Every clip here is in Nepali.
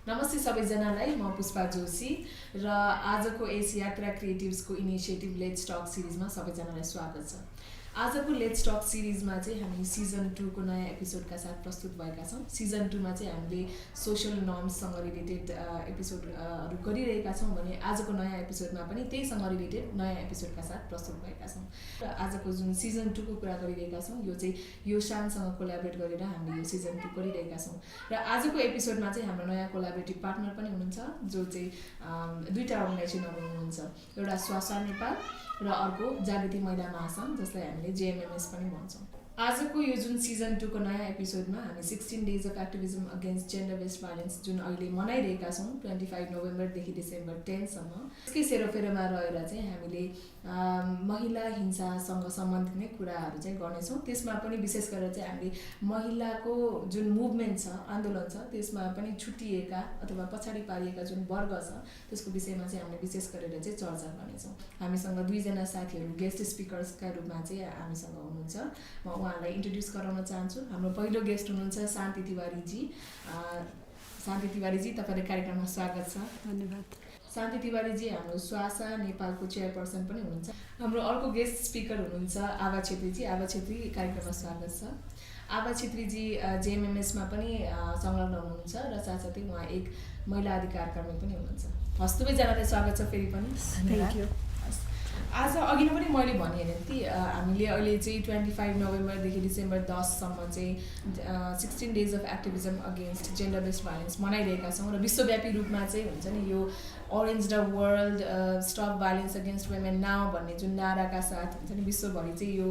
नमस्ते सबैजनालाई, म पुष्पा जोशी र आजको यस यात्रा क्रिएटिभ्सको इनिसिएटिभ लेट्स टक सिरिजमा सबैजनालाई स्वागत छ। आजको लेट्स टक सिरिजमा चाहिँ हामी सिजन 2 को नयाँ एपिसोडका साथ प्रस्तुत भएका छौँ। सिजन 2 मा चाहिँ हामीले सोशल नर्म्ससँग रिलेटेड एपिसोडहरू गरिरहेका छौँ भने आजको नयाँ एपिसोडमा पनि त्यहीसँग रिलेटेड नयाँ एपिसोडका साथ प्रस्तुत भएका छौँ। र आजको जुन सिजन 2 को कुरा गरिरहेका छौँ यो चाहिँ यो शानसँग कोल्याबोरेट गरेर हामीले यो सिजन 2 गरिरहेका छौँ। र आजको एपिसोडमा चाहिँ हाम्रो नयाँ कोल्याबोरेटिभ पार्टनर पनि हुनुहुन्छ जो चाहिँ दुईटा अर्गनाइजेसनहरू हुनुहुन्छ। एउटा स्वासा नेपाल र अर्को जागृति महिला महासङ्घ जसलाई हामीले JMMS पनि भन्छौँ। आजको यो जुन सिजन 2 को नयाँ एपिसोडमा हामी 16 days of activism against gender based violence जुन अहिले मनाइरहेका छौँ 25 नोभेम्बरदेखि डिसेम्बर 10 सम्म, यसकै सेरोफेरोमा रहेर चाहिँ हामीले महिला हिंसासँग सम्बन्धित नै कुराहरू चाहिँ गर्नेछौँ। त्यसमा पनि विशेष गरेर चाहिँ हामीले महिलाको जुन मुभमेन्ट छ, आन्दोलन छ, त्यसमा पनि छुट्टिएका अथवा पछाडि पारिएका जुन वर्ग छ त्यसको विषयमा चाहिँ हामीले विशेष गरेर चाहिँ चर्चा गर्नेछौँ। हामीसँग दुईजना साथीहरू गेस्ट स्पिकर्सका रूपमा चाहिँ हामीसँग हुनुहुन्छ। म उहाँलाई इन्ट्रोड्युस गराउन चाहन्छु। हाम्रो पहिलो गेस्ट हुनुहुन्छ शान्ति तिवारीजी। शान्ति तिवारीजी, तपाईँलाई कार्यक्रममा स्वागत छ। धन्यवाद। शान्ति तिवारीजी हाम्रो स्वासा नेपालको चेयरपर्सन पनि हुनुहुन्छ। हाम्रो अर्को गेस्ट स्पिकर हुनुहुन्छ आभा छेत्रीजी। आभा छेत्री, कार्यक्रममा स्वागत छ। आभा छेत्रीजी JMMS मा पनि संलग्न हुनुहुन्छ र साथसाथै उहाँ एक महिला अधिकार कर्मी पनि हुनुहुन्छ। हस्, दुवैजनालाई स्वागत छ फेरि पनि। Thank you. आज अघि नै पनि मैले भने हामीले अहिले चाहिँ 25 नोभेम्बरदेखि डिसेम्बर 10 सम्म चाहिँ 16 days of activism against gender based violence मनाइरहेका छौँ। र विश्वव्यापी रूपमा चाहिँ हुन्छ नि यो orange the world stop violence against women now भन्ने जुन नाराका साथ हुन्छ नि विश्वभरि चाहिँ यो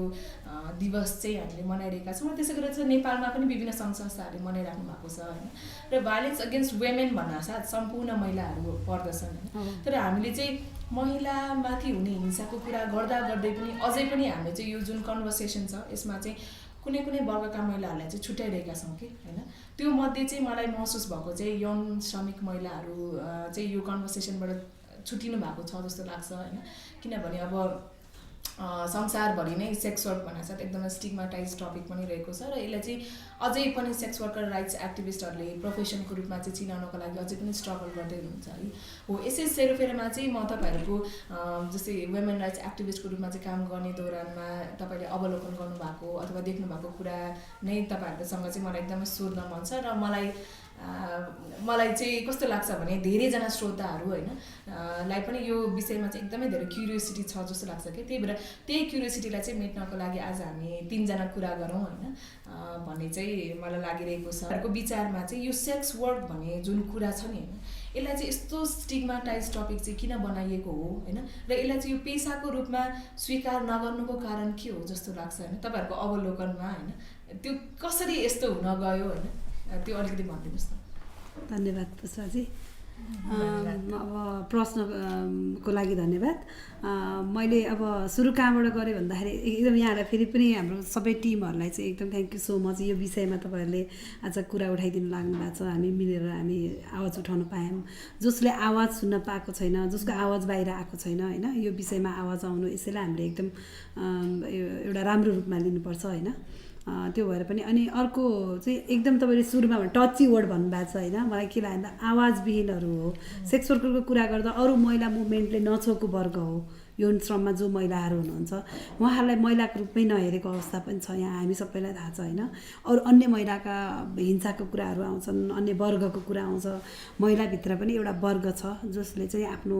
दिवस चाहिँ हामीले मनाइरहेका छौँ। र त्यसै गरेर चाहिँ नेपालमा पनि विभिन्न सङ्घ संस्थाहरूले मनाइराख्नु भएको छ होइन। र भाइलेन्स अगेन्स्ट वुमेन भन्नासाथ सम्पूर्ण महिलाहरू पर्दछन् होइन। तर हामीले चाहिँ महिलामाथि हुने हिंसाको कुरा गर्दा गर्दै पनि अझै पनि हामीले चाहिँ यो जुन कन्भर्सेसन छ यसमा चाहिँ कुनै कुनै वर्गका महिलाहरूलाई चाहिँ छुट्याइरहेका छौँ कि होइन। त्यो मध्ये चाहिँ मलाई महसुस भएको चाहिँ यौन श्रमिक महिलाहरू चाहिँ यो कन्भर्सेसनबाट छुट्टिनु भएको छ जस्तो लाग्छ होइन। किनभने अब संसारभरि नै सेक्स वर्क भन्नासाथ एकदमै स्टिग्माटाइज टपिक पनि रहेको छ र यसलाई चाहिँ अझै पनि सेक्स वर्कर राइट्स एक्टिभिस्टहरूले प्रोफेसनको रूपमा चाहिँ चिनाउनको लागि अझै पनि स्ट्रगल गर्दै हुनुहुन्छ है। हो, यसै सेरोफेरोमा चाहिँ म तपाईँहरूको जस्तै वुमेन राइट्स एक्टिभिस्टको रूपमा चाहिँ काम गर्ने दौरानमा तपाईँले अवलोकन गर्नुभएको अथवा देख्नुभएको कुरा नै तपाईँहरूसँग चाहिँ मलाई एकदमै सोध्न मन छ। र मलाई चाहिँ कस्तो लाग्छ भने धेरैजना श्रोताहरू होइन लाई पनि यो विषयमा चाहिँ एकदमै धेरै क्युरियोसिटी छ जस्तो लाग्छ कि। त्यही भएर त्यही क्युरियोसिटीलाई चाहिँ मेट्नको लागि आज हामी 3 जना कुरा गरौँ होइन भन्ने चाहिँ मलाई लागिरहेको छ। अर्को विचारमा चाहिँ यो सेक्स वर्क भन्ने जुन कुरा छ नि होइन यसलाई चाहिँ यस्तो स्टिग्माटाइज टपिक चाहिँ किन बनाइएको हो होइन। र यसलाई चाहिँ यो पेसाको रूपमा स्वीकार नगर्नुको कारण के हो जस्तो लाग्छ होइन तपाईँहरूको अवलोकनमा होइन। त्यो कसरी यस्तो हुन गयो होइन त्यो अलिकति भनिदिनुहोस् न। धन्यवाद पुष्पाजी। अब प्रश्नको लागि धन्यवाद। मैले अब सुरु कहाँबाट गरेँ भन्दाखेरि एकदम यहाँलाई फेरि पनि हाम्रो सबै टिमहरूलाई चाहिँ एकदम थ्याङ्क यू सो मच। यो विषयमा तपाईँहरूले आज कुरा उठाइदिनु लाग्नु भएको छ। हामी मिलेर हामी आवाज उठाउन पायौँ। जसले आवाज सुन्न पाएको छैन, जसको आवाज बाहिर आएको छैन होइन, यो विषयमा आवाज आउनु यसैलाई हामीले एकदम एउटा राम्रो रूपमा लिनुपर्छ होइन। त्यो भएर पनि अनि अर्को चाहिँ एकदम तपाईँले सुरुमा टची वर्ड भन्नुभएको छ होइन। मलाई के लाग्यो भन्दा आवाजविहीनहरू हो। सेक्स वर्करको कुरा गर्दा अरू महिला मुभमेन्टले नछोएको वर्ग हो। यौन श्रममा जो महिलाहरू हुनुहुन्छ उहाँहरूलाई महिलाको रूपमै नहेरेको अवस्था पनि छ। यहाँ हामी सबैलाई थाहा छ होइन। अरू अन्य महिलाका हिंसाको कुराहरू आउँछन्, अन्य वर्गको कुरा आउँछ। महिलाभित्र पनि एउटा वर्ग छ जसले चाहिँ आफ्नो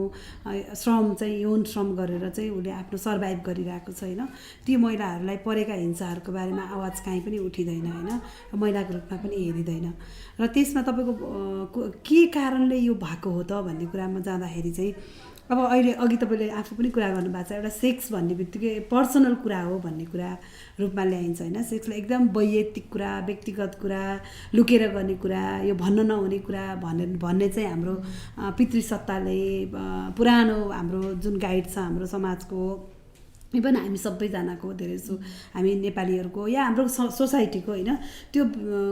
श्रम चाहिँ यौन श्रम गरेर चाहिँ उसले आफ्नो सर्भाइभ गरिरहेको छ होइन। ती महिलाहरूलाई परेका हिंसाहरूको बारेमा आवाज काहीँ पनि उठिँदैन होइन, महिलाको रूपमा पनि हेरिँदैन। र त्यसमा तपाईँको के कारणले यो भएको हो त भन्ने कुरामा जाँदाखेरि चाहिँ अब अहिले अघि तपाईँले आफू पनि कुरा गर्नुभएको छ एउटा सेक्स भन्ने बित्तिकै पर्सनल कुरा हो भन्ने कुरा रूपमा ल्याइन्छ होइन। सेक्सलाई एकदम वैयक्तिक कुरा, व्यक्तिगत कुरा, लुकेर गर्ने कुरा, यो भन्न नहुने कुरा भन्ने चाहिँ हाम्रो पितृसत्ताले पुरानो हाम्रो जुन गाइड छ हाम्रो समाजको इभन हामी सबैजनाको धेरै जसो हामी नेपालीहरूको या हाम्रो सोसाइटीको होइन त्यो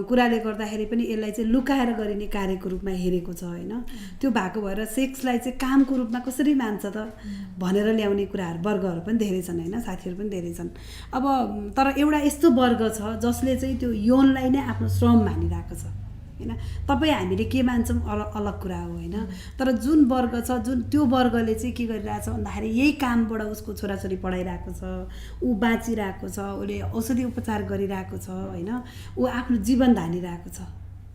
कुराले गर्दाखेरि पनि यसलाई चाहिँ लुकाएर गरिने कार्यको रूपमा हेरेको छ होइन। त्यो भएको भएर सेक्सलाई चाहिँ कामको रूपमा कसरी मान्छ त भनेर ल्याउने कुराहरू वर्गहरू पनि धेरै छन् होइन, साथीहरू पनि धेरै छन्। अब तर एउटा यस्तो वर्ग छ जसले चाहिँ त्यो यौनलाई नै आफ्नो श्रम मानिरहेको छ होइन। तपाईँ हामीले के मान्छौँ अलग कुरा हो होइन, तर जुन वर्ग छ जुन त्यो वर्गले चाहिँ के गरिरहेछ भन्दाखेरि यही कामबाट उसको छोराछोरी पढाइरहेको छ, ऊ बाँचिरहेको छ, उसले औषधि उपचार गरिरहेको छ होइन, ऊ आफ्नो जीवन धानिरहेको छ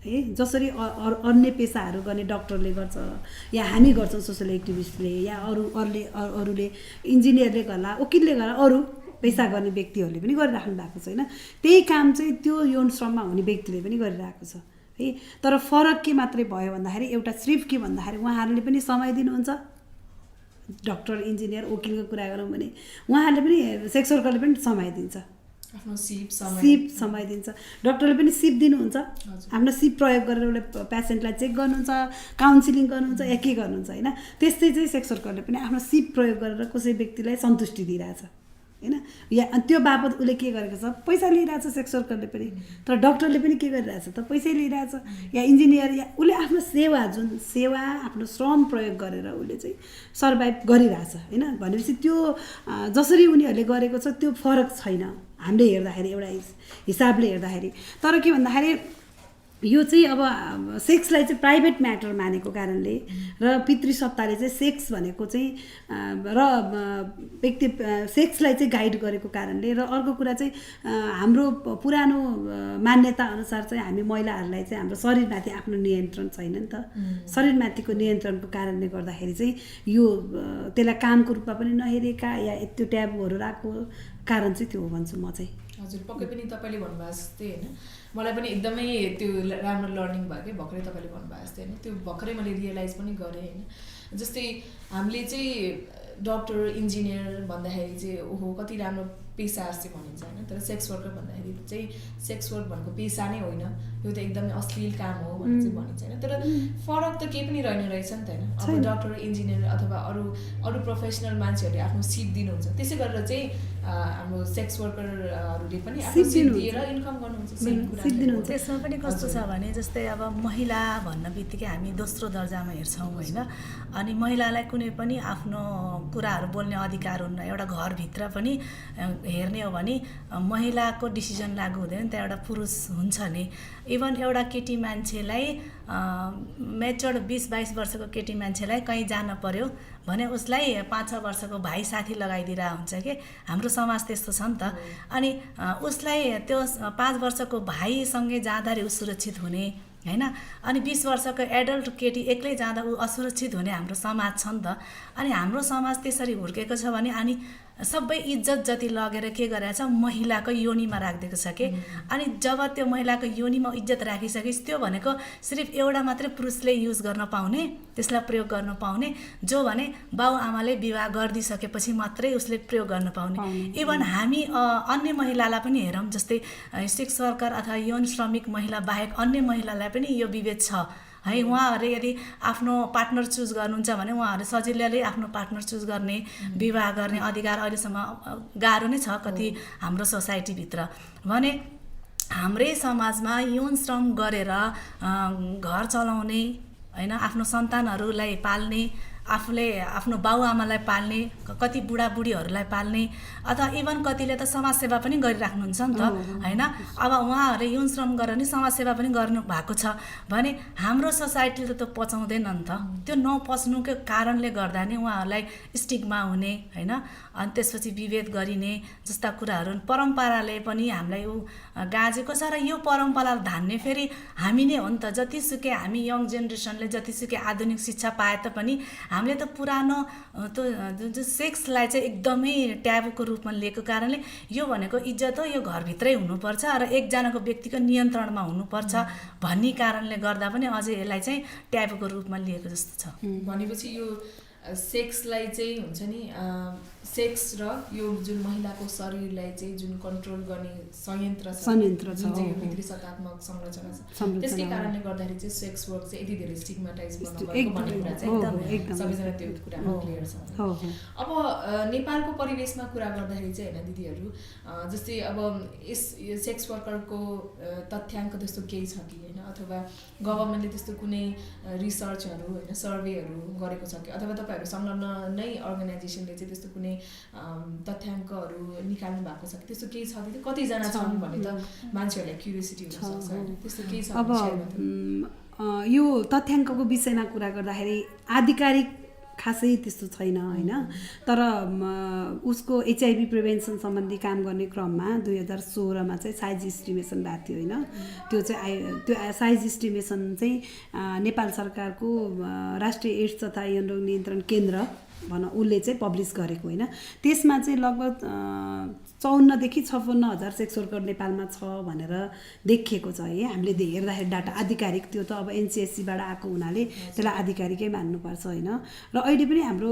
है। जसरी अन्य पेसाहरू गर्ने डक्टरले गर्छ या हामी गर्छौँ सोसल एक्टिभिस्टले या अरूले इन्जिनियरले गर्ला, वकिलले गर्ला, अरू पेसा गर्ने व्यक्तिहरूले पनि गरिराख्नु भएको छ होइन। त्यही काम चाहिँ त्यो यौन श्रममा हुने व्यक्तिले पनि गरिरहेको छ है। तर फरक के मात्रै भयो भन्दाखेरि एउटा सिर्फ के भन्दाखेरि उहाँहरूले पनि समय दिनुहुन्छ। डक्टर इन्जिनियर वकिलको कुरा गरौँ भने उहाँहरूले पनि सेक्स वर्करले पनि समय दिन्छ, आफ्नो सिप समय दिन्छ। डक्टरले पनि सिप दिनुहुन्छ, आफ्नो सिप प्रयोग गरेर उसले पेसेन्टलाई चेक गर्नुहुन्छ, काउन्सिलिङ गर्नुहुन्छ या के गर्नुहुन्छ होइन। त्यस्तै चाहिँ सेक्स वर्करले पनि आफ्नो सिप प्रयोग गरेर कसै व्यक्तिलाई सन्तुष्टि दिइरहेछ होइन। या त्यो बापत उसले के गरेको छ, पैसा लिइरहेछ सेक्स वर्करले पनि, तर डक्टरले पनि के गरिरहेछ त पैसै लिइरहेछ। या इन्जिनियर या उसले आफ्नो सेवा आफ्नो श्रम प्रयोग गरेर उसले चाहिँ सर्भाइभ गरिरहेछ होइन। भनेपछि त्यो जसरी उनीहरूले गरेको छ त्यो फरक छैन हामीले हेर्दाखेरि, एउटा हिसाबले हेर्दाखेरि। तर के भन्दाखेरि यो चाहिँ अब सेक्सलाई चाहिँ प्राइभेट म्याटर मानेको कारणले र पितृसत्ताले चाहिँ सेक्स भनेको चाहिँ र व्यक्ति सेक्सलाई चाहिँ गाइड गरेको कारणले, र अर्को कुरा चाहिँ हाम्रो पुरानो मान्यता अनुसार चाहिँ हामी महिलाहरूलाई चाहिँ हाम्रो शरीरमाथि आफ्नो नियन्त्रण छैन नि त। शरीरमाथिको नियन्त्रणको कारणले गर्दाखेरि चाहिँ यो त्यसलाई कामको रूपमा पनि नहेरेका या त्यो ट्याबुहरू राखेको कारण चाहिँ त्यो हो भन्छु म चाहिँ। हजुर, पक्कै पनि तपाईँले भन्नुभएको जस्तै होइन, मलाई पनि एकदमै त्यो राम्रो लर्निङ भयो कि भर्खरै तपाईँले भन्नुभएको जस्तै होइन। त्यो भर्खरै मैले रियलाइज पनि गरेँ होइन। जस्तै हामीले चाहिँ डक्टर इन्जिनियर भन्दाखेरि चाहिँ ओहो कति राम्रो पेसा जस्तै भनिन्छ होइन। तर सेक्स वर्कर भन्दाखेरि चाहिँ सेक्स वर्क भनेको पेसा नै होइन, यो त एकदमै अश्लील काम हो भनेर चाहिँ भनिन्छ होइन। तर फरक त केही पनि रहेन रहेछ नि त होइन। अब डक्टर इन्जिनियर अथवा अरू प्रोफेसनल मान्छेहरूले आफ्नो सिप दिनुहुन्छ, त्यसै गरेर चाहिँ हाम्रो सेक्स वर्करहरूले पनि आफ्नो सिप दिएर इन्कम गर्नुहुन्छ। त्यसमा पनि कस्तो छ भने जस्तै अब महिला भन्न बित्तिकै हामी दोस्रो दर्जामा हेर्छौँ होइन। अनि महिलालाई कुनै पनि आफ्नो कुराहरू बोल्ने अधिकार हुन्न। एउटा घरभित्र पनि हेर्ने हो भने महिलाको डिसिजन लागु हुँदैन, त्यहाँ एउटा पुरुष हुन्छ नि। इभन एउटा केटी मान्छेलाई मेच्योर्ड 20-22 वर्षको केटी मान्छेलाई कहीँ जान पर्यो भने उसलाई 5-6 वर्षको भाइ साथी लगाइदिरहेको हुन्छ कि हाम्रो समाज त्यस्तो छ नि त। अनि उसलाई त्यो 5 वर्षको भाइसँगै जाँदाखेरि ऊ सुरक्षित हुने होइन। अनि 20 वर्षको एडल्ट केटी एक्लै जाँदा ऊ असुरक्षित हुने हाम्रो समाज छ नि त। अनि हाम्रो समाज त्यसरी हुर्केको छ भने अनि सबै इज्जत जति लगेर के गरेछ महिलाको योनिमा राखिदिएको छ कि। अनि जब त्यो महिलाको योनिमा इज्जत राखिसकेपछि त्यो भनेको सिर्फ एउटा मात्रै पुरुषले युज गर्न पाउने, त्यसलाई प्रयोग गर्न पाउने, जो भने बाउ आमाले विवाह गरिदिइसकेपछि मात्रै उसले प्रयोग गर्न पाउने। इभन हामी अन्य महिलालाई पनि हेरौँ, जस्तै सेक्स वर्कर अथवा यौन श्रमिक महिला बाहेक अन्य महिलालाई पनि यो विभेद छ है। उहाँहरूले यदि आफ्नो पार्टनर चुज गर्नुहुन्छ भने उहाँहरू सजिलैले आफ्नो पार्टनर चुज गर्ने, विवाह गर्ने अधिकार अहिलेसम्म गाह्रो नै छ कति हाम्रो सोसाइटीभित्र। भने हाम्रै समाजमा यौन श्रम गरेर घर चलाउने होइन, आफ्नो सन्तानहरूलाई पाल्ने, आफूले आफ्नो बाउआमालाई पाल्ने, कति बुढाबुढीहरूलाई पाल्ने, अथवा इभन कतिले त समाजसेवा पनि गरिराख्नुहुन्छ नि त होइन। अब उहाँहरूले यौन श्रम गरेर नि समाजसेवा पनि गर्नु भएको छ भने हाम्रो सोसाइटीले त पचाउँदैन नि त। त्यो नपच्नुको कारणले गर्दा नै उहाँहरूलाई स्टिग्मा हुने होइन। अनि त्यसपछि विभेद गरिने जस्ता कुराहरू परम्पराले पनि हामीलाई गाजेको छ। र यो परम्परा धान्ने फेरि हामी नै हो नि त। जतिसुकै हामी यङ जेनेरेसनले जतिसुकै आधुनिक शिक्षा पाए तापनि हामीले त पुरानो त्यो जुन सेक्सलाई चाहिँ एकदमै ट्याबुको रूपमा लिएको कारणले यो भनेको इज्जत हो, यो घरभित्रै हुनुपर्छ र एकजनाको व्यक्तिको नियन्त्रणमा हुनुपर्छ भन्ने कारणले गर्दा पनि अझै यसलाई चाहिँ ट्याबुको रूपमा लिएको जस्तो छ। भनेपछि यो सेक्सलाई चाहिँ हुन्छ नि, सेक्स र यो जुन महिलाको शरीरलाई चाहिँ जुन कन्ट्रोल गर्ने संयन्त्र छ, जुन चाहिँ यो पितृसत्तात्मक संरचना छ, त्यसकै कारणले गर्दाखेरि चाहिँ सेक्स वर्क चाहिँ यति धेरै स्टिग्माटाइज भएको भन्ने कुरा चाहिँ एकदम सबैजना त्यो कुरामा क्लियर छ। अब नेपालको परिवेशमा कुरा गर्दाखेरि चाहिँ होइन दिदीहरू, जस्तै अब यस सेक्स वर्करको तथ्याङ्क त्यस्तो केही छ कि होइन, अथवा गभर्मेन्टले त्यस्तो कुनै रिसर्चहरू होइन सर्वेहरू गरेको छ कि, अथवा तपाईँहरू संलग्न नै अर्गनाइजेसनले चाहिँ त्यस्तो कुनै तथ्याङ्कहरू निकाल्नु भएको छ कि त्यस्तो केही छ कि कतिजना छन् भन्ने त मान्छेहरूलाई क्युरियोसिटी हुनसक्छ होइन त्यस्तो केही छ अब यो तथ्याङ्कको विषयमा कुरा गर्दाखेरि आधिकारिक खासै त्यस्तो छैन होइन तर उसको HIV प्रिभेन्सन सम्बन्धी काम गर्ने क्रममा 2016मा चाहिँ साइज इस्टिमेसन भएको थियो होइन त्यो साइज इस्टिमेसन चाहिँ नेपाल सरकारको राष्ट्रिय एड्स तथा यौन रोग नियन्त्रण केन्द्र भनौँ उसले चाहिँ पब्लिस गरेको होइन त्यसमा चाहिँ लगभग 54,000 देखि 56,000 सेक्स वर्कर नेपालमा छ भनेर देखिएको छ है हामीले हेर्दाखेरि डाटा आधिकारिक त्यो त अब NCSCबाट आएको हुनाले त्यसलाई आधिकारिकै मान्नुपर्छ होइन र अहिले पनि हाम्रो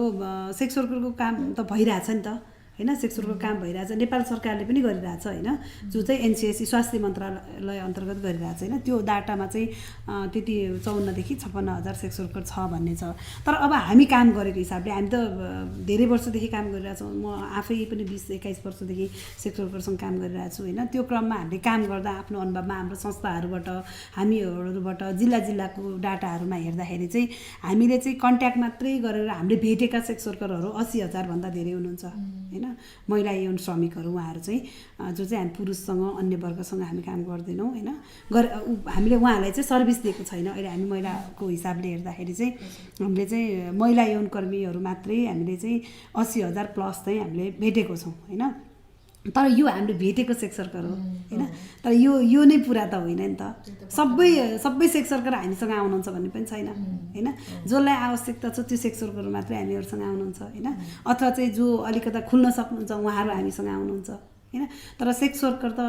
सेक्स वर्करको काम त भइरहेछ नि त होइन सेक्स वर्करको काम भइरहेछ नेपाल सरकारले पनि गरिरहेछ होइन जो चाहिँ NCSC स्वास्थ्य मन्त्रालय अन्तर्गत गरिरहेछ होइन त्यो डाटामा चाहिँ त्यति 54,000 देखि 56,000 सेक्स वर्कर छ भन्ने छ तर अब हामी काम गरेको हिसाबले हामी त धेरै वर्षदेखि काम गरिरहेछौँ म आफै पनि 20-21 वर्षदेखि सेक्स वर्करसँग काम गरिरहेको छु होइन त्यो क्रममा हामीले काम गर्दा आफ्नो अनुभवमा हाम्रो संस्थाहरूबाट हामीहरूबाट जिल्लाको डाटाहरूमा हेर्दाखेरि चाहिँ हामीले चाहिँ कन्ट्याक्ट मात्रै गरेर हामीले भेटेका सेक्स वर्करहरू 80,000 भन्दा धेरै हुनुहुन्छ होइन महिला यौन श्रमिकहरू उहाँहरू चाहिँ जो चाहिँ हामी पुरुषसँग अन्य वर्गसँग हामी काम गर्दैनौँ होइन हामीले उहाँहरूलाई चाहिँ सर्भिस दिएको छैन अहिले हामी महिलाको हिसाबले हेर्दाखेरि चाहिँ हामीले चाहिँ महिला यौन कर्मीहरू मात्रै हामीले चाहिँ 80,000 प्लस चाहिँ हामीले भेटेको छौँ होइन तर यो हामीले भेटेको सेक्स वर्कर हो होइन तर यो नै पुरा त होइन नि त सबै सेक्स वर्कर हामीसँग आउनुहुन्छ भन्ने पनि छैन होइन जसलाई आवश्यकता छ त्यो सेक्स वर्कर मात्रै हामीहरूसँग आउनुहुन्छ होइन अथवा चाहिँ जो अलिकता खुल्न सक्नुहुन्छ उहाँहरू हामीसँग आउनुहुन्छ हैन तर सेक्स वर्कर त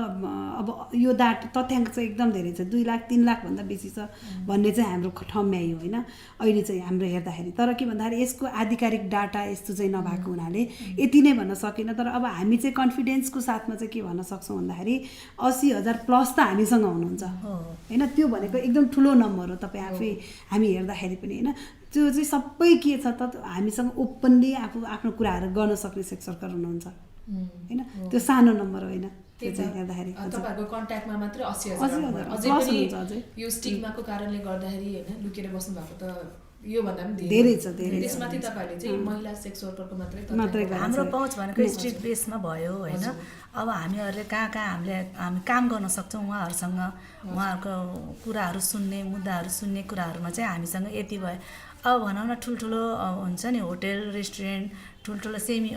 अब यो तथ्याङ्क चाहिँ एकदम धेरै छ 2 लाख 3 लाख भन्दा बेसी छ भन्ने चाहिँ हाम्रो ठम्म आयो हैन अहिले चाहिँ हाम्रो हेर्दाखेरि तर के भन्दाखेरि यसको आधिकारिक डाटा यस्तो चाहिँ नभएको हुनाले यति नै भन्न सकिन तर अब हामी चाहिँ कन्फिडेन्सको साथमा चाहिँ के भन्न सक्छौं भन्दाखेरि 80,000 प्लस त हामीसँग हुनुहुन्छ हैन त्यो भनेको एकदम ठुलो नम्बर हो तपाई आफै हामी हेर्दाखेरि पनि हैन त्यो चाहिँ सबै के छ त हामीसँग ओपनली आफ्नो कुराहरु गर्न सक्ने सेक्स वर्कर हुनुहुन्छ हैन त्यो सानो नम्बर होइन त्यो चाहिँ हेर्दाखेरि तपाईहरुको कन्ट्याक्टमा मात्र 80,000 अझै पनि यो स्टिग्माको कारणले गर्दाखेरि हैन लुकेर बस्नु भएको त यो भन्दा पनि धेरै छ त्यसमाथि तपाईहरुले चाहिँ महिला सेक्स वर्करको मात्रै हाम्रो पहुँच भनेको स्ट्रिट बेसमा भयो हैन अब हामीहरुले कहाँ हामी काम गर्न सक्छौं उहाँहरुसँग उहाँहरुको कुराहरु सुन्ने मुद्दाहरु सुन्ने कुराहरुमा चाहिँ हामीसँग यति भयो अब भनौं न ठुलठुलो हुन्छ नि होटल रेस्टुरेन्ट ठुलठुलो सेमी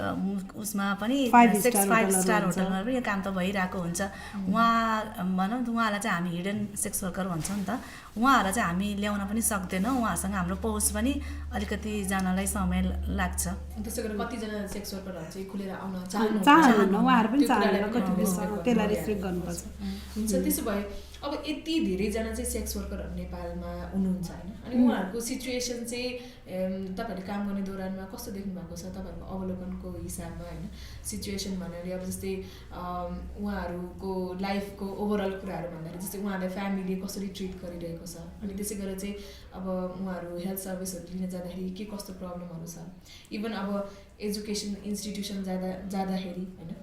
उसमा पनि 5 स्टार होटलमा पनि यो काम त भइरहेको हुन्छ उहाँ भनौं उहाँलाई चाहिँ हामी हिडन सेक्स वर्कर भन्छौं नि त उहाँहरुलाई चाहिँ हामी ल्याउन पनि सक्दैनौं उहाँसँग हाम्रो पहुँच पनि अलिकति जानलाई समय लाग्छ त्यसैगरी कति जना सेक्स वर्करहरु चाहिँ खुलेर आउन चाहनुहुन्न उहाँहरु पनि चाहनुहुन्न कति बेस त्यसलाई रेस्ट्रिक्ट गर्नुपर्छ हुन्छ त्यसो भए अब यति धेरै जना चाहिँ सेक्स वर्करहरु नेपालमा हुनुहुन्छ हैन अनि उहाँहरुको सिचुएसन चाहिँ तपाईहरुले काम गर्ने दौरानमा कस्तो देख्नु भएको छ तपाईहरुको अवलोकनको हिसाबमा हैन सिचुएसन भन्नाले अब जस्तै उहाँहरुको लाइफको ओभरअल कुराहरु भन्दाखेरि जस्तै उहाँहरुले फ्यामिलीले कसरी ट्रिट गरिरहेको छ अनि त्यसैगरी चाहिँ अब उहाँहरु हेल्थ सर्भिसहरु लिन जाँदाखेरि के कस्तो प्रब्लमहरु छ इभन अब एजुकेसन इन्स्टिट्युसन जाँदाखेरि हैन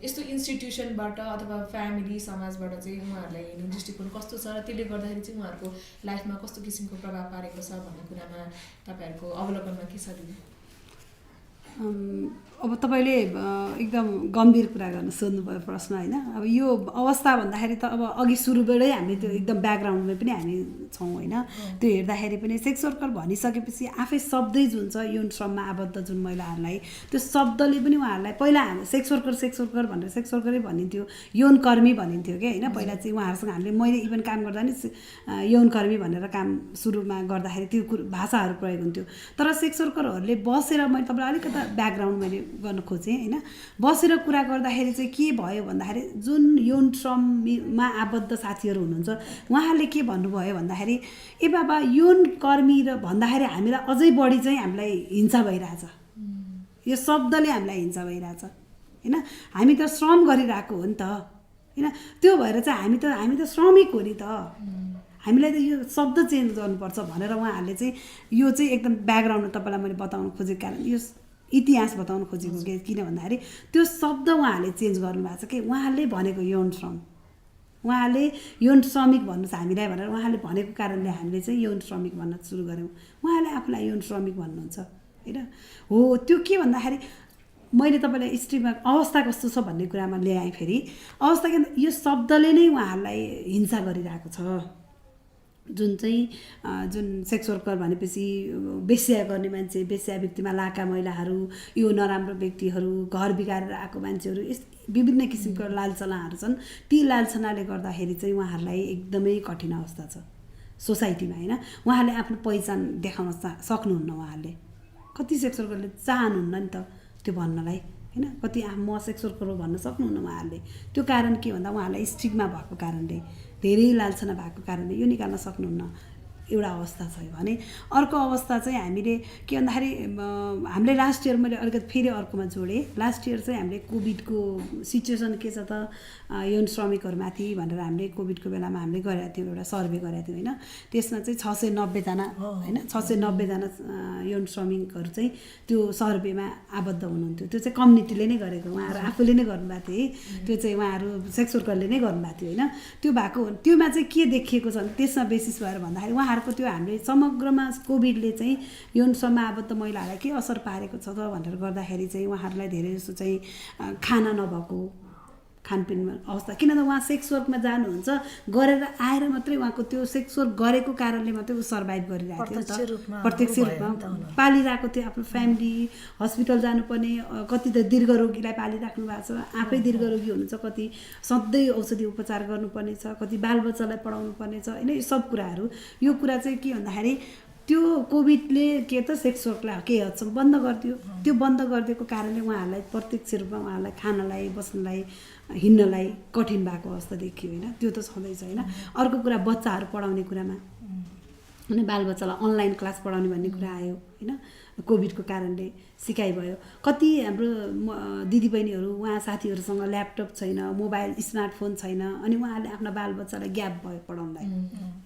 यस्तो इन्स्टिट्युसनबाट अथवा फ्यामिली समाजबाट चाहिँ उहाँहरुलाई हेर्ने दृष्टिकोण कस्तो छ र त्यसले गर्दाखेरि चाहिँ उहाँहरुको लाइफमा कस्तो किसिमको प्रभाव पारेको छ भन्ने कुरामा तपाईहरुको अवलोकनमा के छ दिदी अब तपाईले एकदम गम्भीर कुरा गर्न सोध्नुभयो प्रश्न हैन अब यो अवस्था भन्दाखेरि त अब अघि सुरुबाटै हामी त्यो एकदम ब्याकग्राउन्डमा पनि हामी छौं हैन त्यो हेर्दाखेरि पनि सेक्स वर्कर भनिसकेपछि आफै शब्दै जुन छ यौन श्रममा आबद्ध जुन महिलाहरुलाई त्यो शब्दले पनि उहाँहरुलाई पहिला हामी सेक्स वर्कर भनेर सेक्स वर्करै भनिन्थ्यो यौन कर्मी भनिन्थ्यो के हैन पहिला चाहिँ उहाँहरुसँग हामीले मैले इभन काम गर्दा नि यौन कर्मी भनेर काम सुरुमा गर्दाखेरि त्यो भाषाहरु प्रयोग हुन्थ्यो तर सेक्स वर्करहरुले बसेर मैले तपाईलाई अलिकता ब्याकग्राउन्ड मैले गर्न खोजेँ हैन बसेर कुरा गर्दाखेरि चाहिँ के भयो भन्दाखेरि जुन यौन श्रममा आबद्ध साथीहरु हुनुहुन्छ उहाँहरूले के भन्नुभयो भन्दाखेरि ए बाबा यौन कर्मी र भन्दाखेरि हामीलाई अझै बढी चाहिँ हामीलाई हिंसा भइराछ यो शब्दले हामीलाई हिंसा भइराछ हैन हामी त श्रम गरिरहेको हो नि त हैन त्यो भएर चाहिँ हामी त श्रमिक हो नि त हामीलाई त यो शब्द चेन्ज गर्नुपर्छ भनेर उहाँहरूले चाहिँ यो चाहिँ एकदम ब्याकग्राउन्ड तपाईलाई मैले बताउन खोजेको कारण यो इतिहास बताउन खोजेको किन भन्दाखेरि त्यो शब्द उहाँहरूले चेन्ज गर्नुभएको छ कि उहाँहरूले भनेको यौन श्रम उहाँहरूले यौन श्रमिक भन्नु छ हामीलाई भनेर उहाँहरूले भनेको कारणले हामीले चाहिँ यौन श्रमिक भन्न सुरु गर्यौं उहाँहरूले आफूलाई यौन श्रमिक भन्नुहुन्छ होइन हो त्यो के भन्दाखेरि मैले तपाईँलाई स्ट्रिममा अवस्था कस्तो छ भन्ने कुरामा ल्याएँ फेरि अवस्था के यो शब्दले नै उहाँहरूलाई हिंसा गरिरहेको छ जुन चाहिँ जुन सेक्स वर्कर भनेपछि बेस्या गर्ने मान्छे बेस्या व्यक्तिमा लाका महिलाहरू यो नराम्रो व्यक्तिहरू घर बिगारेर आएको मान्छेहरू विभिन्न किसिमको लालचनाहरू छन् ती लालचनाले गर्दाखेरि चाहिँ उहाँहरूलाई एकदमै कठिन अवस्था छ सोसाइटीमा होइन उहाँले आफ्नो पहिचान देखाउन सक्नुहुन्न उहाँहरूले कति सेक्स वर्करले चाहनुहुन्न नि त त्यो भन्नलाई होइन कति म सेक्स वर्कर हो भन्न सक्नुहुन्न उहाँहरूले त्यो कारण के भन्दा उहाँहरूलाई स्टिग्मा भएको कारणले धेरै लालचना भएको कारणले यो निकाल्न सक्नुहुन्न एउटा अवस्था छ भने अर्को अवस्था चाहिँ हामीले के भन्दाखेरि हामीले लास्ट इयर मैले अलिकति फेरि अर्कोमा जोडेँ लास्ट इयर चाहिँ हामीले कोभिडको सिचुएसन के छ त यौन श्रमिकहरूमाथि भनेर हामीले कोभिडको बेलामा हामीले गरेका थियौँ एउटा सर्वे गरेका थियौँ होइन त्यसमा चाहिँ 690 जना होइन 690 जना यौन श्रमिकहरू चाहिँ त्यो सर्वेमा आबद्ध हुनुहुन्थ्यो त्यो चाहिँ कम्युनिटीले नै गरेको उहाँहरू आफूले नै गर्नुभएको थियो है त्यो चाहिँ उहाँहरू सेक्स वर्करले नै गर्नुभएको थियो होइन त्यो भएको त्योमा चाहिँ के देखिएको छ भने त्यसमा बेसिस भएर भन्दाखेरि उहाँहरूको त्यो हामीले समग्रमा कोभिडले चाहिँ यौन श्रममा आबद्ध महिलाहरूलाई के असर पारेको छ त भनेर गर्दाखेरि चाहिँ उहाँहरूलाई धेरै जस्तो चाहिँ खाना नभएको खानपिनमा अवस्था किनभने उहाँ सेक्स वर्कमा जानुहुन्छ गरेर आएर मात्रै उहाँको त्यो सेक्स वर्क गरेको कारणले मात्रै ऊ सर्भाइभ गरिरहेको थियो नि त प्रत्यक्ष रूपमा पालिरहेको थियो आफ्नो फ्यामिली हस्पिटल जानुपर्ने कति त दीर्घ रोगीलाई पालिराख्नु भएको छ आफै दीर्घ रोगी हुनुहुन्छ कति सधैँ औषधि उपचार गर्नुपर्ने छ कति बालबच्चालाई पढाउनु पर्ने छ होइन यो सब कुराहरू यो कुरा चाहिँ के भन्दाखेरि त्यो कोभिडले के त सेक्स वर्कलाई के हदसम्म बन्द गरिदियो त्यो बन्द गरिदिएको कारणले उहाँहरूलाई प्रत्यक्ष रूपमा उहाँहरूलाई खानलाई बस्नलाई हिँड्नलाई कठिन भएको अवस्था देखियो होइन त्यो त छँदैछ होइन अर्को कुरा बच्चाहरू पढाउने कुरामा होइन बालबच्चालाई अनलाइन क्लास पढाउने भन्ने कुरा आयो होइन कोभिडको कारणले सिकाइ भयो कति हाम्रो दिदीबहिनीहरू उहाँ साथीहरूसँग ल्यापटप छैन मोबाइल स्मार्टफोन छैन अनि उहाँहरूले आफ्ना बालबच्चालाई ग्याप भयो पढाउनलाई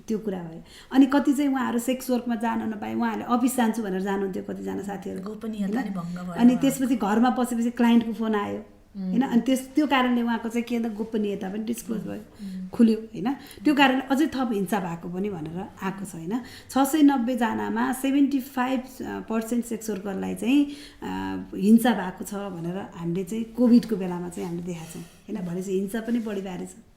त्यो कुरा भयो अनि कति चाहिँ उहाँहरू सेक्स वर्कमा जान नपाए उहाँहरूले अफिस जान्छु भनेर जानुहुन्थ्यो कतिजना साथीहरू गोपनीयता नै भङ्ग भयो अनि त्यसपछि घरमा पसेपछि क्लाइन्टको फोन आयो होइन अनि त्यो कारणले उहाँको चाहिँ के भन्दा गोपनीयता पनि डिस्क्लोज भयो खुल्यो होइन त्यो कारणले अझै थप हिंसा भएको पनि भनेर आएको छ होइन 690 जनामा 75% सेक्स वर्करलाई चाहिँ हिंसा भएको छ भनेर हामीले चाहिँ कोभिडको बेलामा चाहिँ हामीले देखाएको छौँ होइन भनेपछि हिंसा पनि बढी भएको छ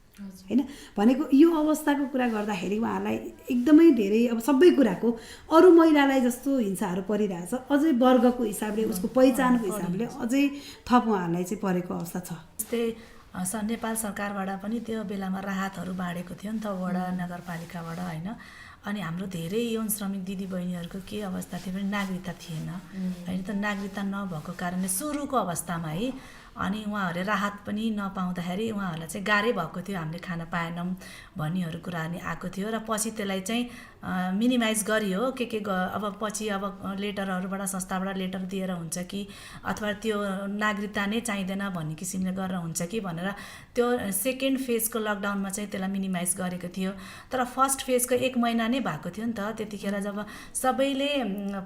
होइन भनेको यो अवस्थाको कुरा गर्दाखेरि उहाँहरूलाई एकदमै धेरै अब सबै कुराको अरू महिलालाई जस्तो हिंसाहरू परिरहेछ अझै वर्गको हिसाबले उसको पहिचानको हिसाबले अझै थप उहाँहरूलाई चाहिँ परेको अवस्था छ जस्तै नेपाल सरकारबाट पनि त्यो बेलामा राहतहरू बाँडेको थियो नि त वडा नगरपालिकाबाट होइन अनि हाम्रो धेरै यौन श्रमिक दिदीबहिनीहरूको के अवस्था थियो भने नागरिकता थिएन होइन त नागरिकता नभएको कारणले सुरुको अवस्थामा है अनि उहाँहरूले राहत पनि नपाउँदाखेरि उहाँहरूलाई चाहिँ गाह्रै भएको थियो हामीले खान पाएनौँ भन्नेहरू कुरा नि आएको थियो र पछि त्यसलाई चाहिँ मिनिमाइज गरियो के अब पछि अब लेटरहरूबाट संस्थाबाट लेटर दिएर हुन्छ कि अथवा त्यो नागरिकता नै चाहिँदैन भन्ने किसिमले गरेर हुन्छ कि भनेर त्यो सेकेन्ड फेजको लकडाउनमा चाहिँ त्यसलाई मिनिमाइज गरेको थियो तर फर्स्ट फेजको 1 महिना नै भएको थियो नि त त्यतिखेर जब सबैले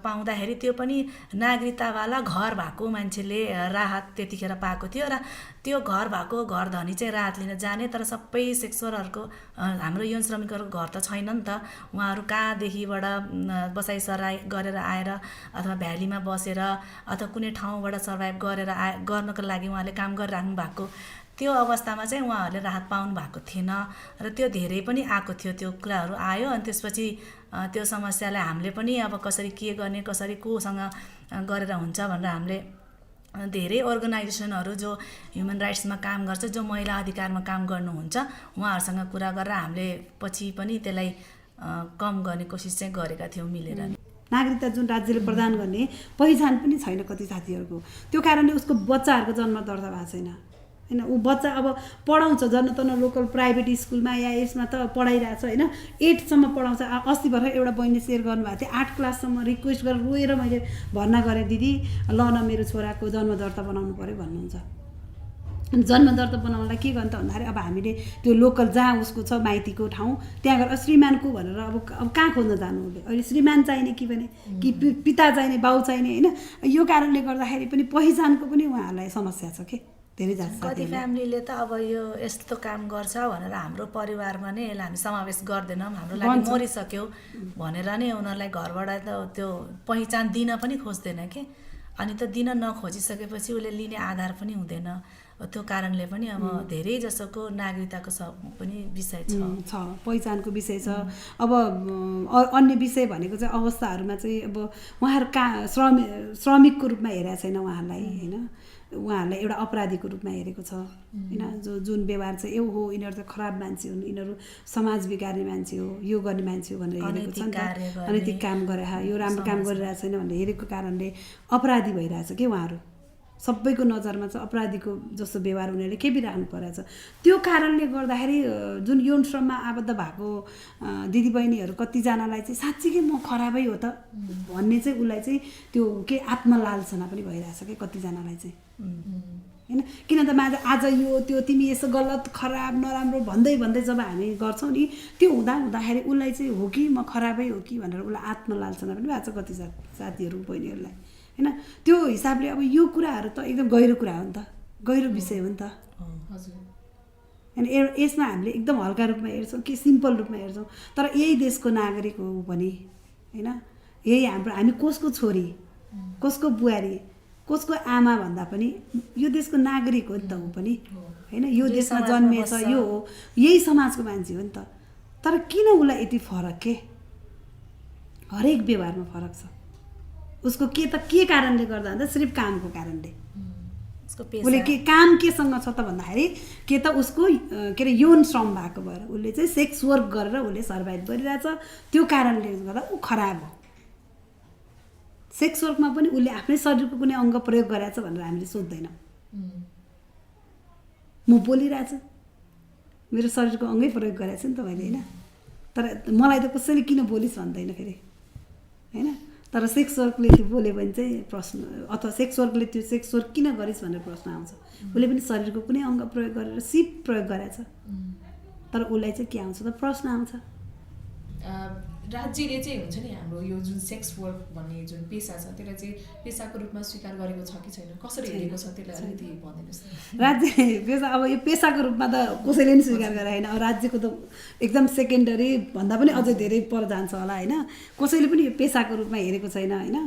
पाउँदाखेरि त्यो पनि नागरिकतावाला घर भएको मान्छेले राहत त्यतिखेर पाएको थियो र त्यो घर भएको घर धनी चाहिँ राहत लिन जाने तर सबै सेक्सुअलहरूको हाम्रो यौन श्रमिकहरूको घर त छैन नि त उहाँहरू कहाँदेखिबाट बसाइसराई गरेर आएर अथवा भ्यालीमा बसेर अथवा कुनै ठाउँबाट सर्भाइभ गरेर गर्नको लागि उहाँले काम गरिराख्नु भएको त्यो अवस्थामा चाहिँ उहाँहरूले राहत पाउनु भएको थिएन र त्यो धेरै पनि आएको थियो त्यो कुराहरू आयो अनि त्यसपछि त्यो समस्यालाई हामीले पनि अब कसरी के गर्ने कसरी कोसँग गरेर हुन्छ भनेर हामीले धेरै अर्गनाइजेसनहरू जो ह्युमन राइट्समा काम गर्छ जो महिला अधिकारमा काम गर्नुहुन्छ उहाँहरूसँग कुरा गरेर हामीले पछि पनि त्यसलाई कम गर्ने कोसिस चाहिँ गरेका थियौँ मिलेर नागरिकता जुन राज्यले प्रदान गर्ने पहिचान पनि छैन कति साथीहरूको त्यो कारणले उसको बच्चाहरूको जन्म दर्ता भएको छैन होइन ऊ बच्चा अब पढाउँछ जन्नतन लोकल प्राइभेट स्कुलमा या यसमा त पढाइरहेछ होइन 8 सम्म पढाउँछ अस्ति भर्खर एउटा बहिनीले सेयर गर्नुभएको थियो 8 क्लाससम्म रिक्वेस्ट गरेर रोएर मैले भर्ना गरेँ दिदी ल न मेरो छोराको जन्म दर्ता बनाउनु पऱ्यो भन्नुहुन्छ अनि जन्म दर्ता बनाउनलाई के गर्नु त भन्दाखेरि अब हामीले त्यो लोकल जहाँ उसको छ माइतीको ठाउँ त्यहाँ गएर श्रीमानको भनेर अब कहाँ खोज्न जानु उसले अहिले श्रीमान चाहिने कि भने कि पिता चाहिने बाउ चाहिने होइन यो कारणले गर्दाखेरि पनि पहिचानको पनि उहाँहरूलाई समस्या छ के धेरै जात कति साथीहरूले। फ्यामिलीले त अब यो यस्तो काम गर्छ भनेर हाम्रो परिवारमा नै यसलाई हामी समावेश गर्दैनौँ, हाम्रो लागि मरिसक्यो भनेर नै उनीहरूलाई घरबाट त त्यो पहिचान दिन पनि खोज्दैन के। अनि त दिन नखोजिसकेपछि उसले लिने आधार पनि हुँदैन। त्यो कारणले पनि अब धेरै जसोको नागरिकताको पनि विषय छ, पहिचानको विषय छ। अब अन्य विषय भनेको चाहिँ अवस्थाहरूमा चाहिँ अब उहाँहरू श्रमिकको रूपमा हेरेको छैन उहाँहरूलाई होइन, उहाँहरूलाई एउटा अपराधीको रूपमा हेरेको छ होइन। जुन व्यवहार चाहिँ यो हो यिनीहरू त खराब मान्छे हुन्, यिनीहरू समाज बिगार्ने मान्छे हो, यो गर्ने मान्छे हो भनेर हेरेको छ नि त। अनैतिक काम गरेर यो राम्रो काम गरिरहेको छैन भनेर हेरेको कारणले अपराधी भइरहेछ कि उहाँहरू सबैको नजरमा चाहिँ अपराधीको जस्तो व्यवहार उनीहरूले खेपिराख्नु परेको छ। त्यो कारणले गर्दाखेरि जुन यौन श्रममा आबद्ध भएको दिदीबहिनीहरू कतिजनालाई चाहिँ साँच्चीकै म खराबै हो त भन्ने चाहिँ उसलाई चाहिँ त्यो के आत्मलालसना पनि भइरहेछ कि कतिजनालाई चाहिँ होइन। किन त आज यो त्यो तिमी यसो गलत खराब नराम्रो भन्दै भन्दै जब हामी गर्छौँ नि त्यो हुँदाखेरि उसलाई चाहिँ हो कि म खराबै हो कि भनेर उसलाई आत्मलालसना पनि भएको छ कति साथीहरू बहिनीहरूलाई होइन। त्यो हिसाबले अब यो कुराहरू त एकदम गहिरो कुरा हो नि त, गहिरो विषय हो नि त होइन। यसमा हामीले एकदम हल्का रूपमा हेर्छौँ कि सिम्पल रूपमा हेर्छौँ, तर यही देशको नागरिक हो भने होइन, यही हाम्रो हामी कसको छोरी कसको बुहारी कसको आमा भन्दा पनि यो देशको नागरिक हो नि त ऊ पनि होइन। यो देशमा जन्मेछ, यो हो यही समाजको मान्छे हो नि त। तर किन उसलाई यति फरक के हरेक व्यवहारमा फरक छ उसको के कारणले गर्दा भन्दा सिर्फ कामको कारणले। उसले के काम केसँग छ त भन्दाखेरि के त उसको के अरे यौन श्रम भएको भएर उसले चाहिँ सेक्स वर्क गरेर उसले सर्भाइभ गरिरहेछ, त्यो कारणले गर्दा ऊ खराब हो। सेक्स वर्कमा पनि उसले आफ्नै शरीरको कुनै अङ्ग प्रयोग गरेछ भनेर हामीले सोध्दैनौँ। म बोलिरहेछु मेरो शरीरको अङ्गै प्रयोग गरेछ नि त मैले होइन, तर मलाई त कसैले किन बोलिस् भन्दैन फेरि होइन। तर सेक्स वर्कले त्यो बोल्यो भने चाहिँ प्रश्न, अथवा सेक्स वर्कले त्यो सेक्स वर्क किन गरिस् भनेर प्रश्न आउँछ। उसले पनि शरीरको कुनै अङ्ग प्रयोग गरेर सिप प्रयोग गरेछ, तर उसलाई चाहिँ के आउँछ त प्रश्न आउँछ। राज्यले चाहिँ हुन्छ नि हाम्रो यो जुन सेक्स वर्क भन्ने जुन पेसा छ त्यसलाई चाहिँ पेसाको रूपमा स्वीकार गरेको छ कि छैन, कसरी हेरेको छ त्यसलाई अलिकति भनिदिनुहोस् न। राज्य पेसा अब यो पेसाको रूपमा त कसैले पनि स्वीकार गरेर होइन, अब राज्यको त एकदम सेकेन्डरी भन्दा पनि अझै धेरै पर जान्छ होला होइन। कसैले पनि यो पेसाको रूपमा हेरेको छैन होइन।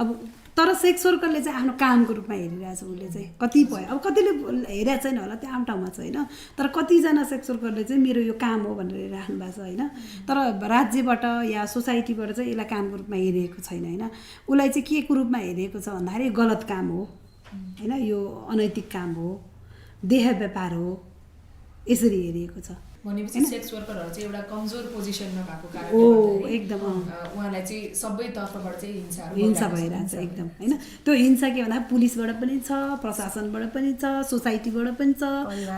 अब तर सेक्स वर्करले चाहिँ आफ्नो कामको रूपमा हेरिरहेछ उसले चाहिँ कतिपय, अब कतिले हेरेको छैन होला त्यो आम ठाउँमा छ होइन, तर कतिजना सेक्स वर्करले चाहिँ मेरो यो काम हो भनेर हेरिराख्नु भएको छ होइन। तर राज्यबाट या सोसाइटीबाट चाहिँ यसलाई कामको रूपमा हेरिएको छैन होइन। उसलाई चाहिँ के को रूपमा हेरिएको छ भन्दाखेरि गलत काम हो होइन, यो अनैतिक काम हो, देह व्यापार हो, यसरी हेरिएको छ। भनेपछि सेक्स वर्करहरू चाहिँ एउटा कमजोर पोजिसनमा भएको कारणले एकदम उहाँलाई चाहिँ सबै तर्फबाट चाहिँ हिंसा भइरहेछ एकदम होइन। त्यो हिंसा के भन्दा पुलिसबाट पनि छ, प्रशासनबाट पनि छ, सोसाइटीबाट पनि छ,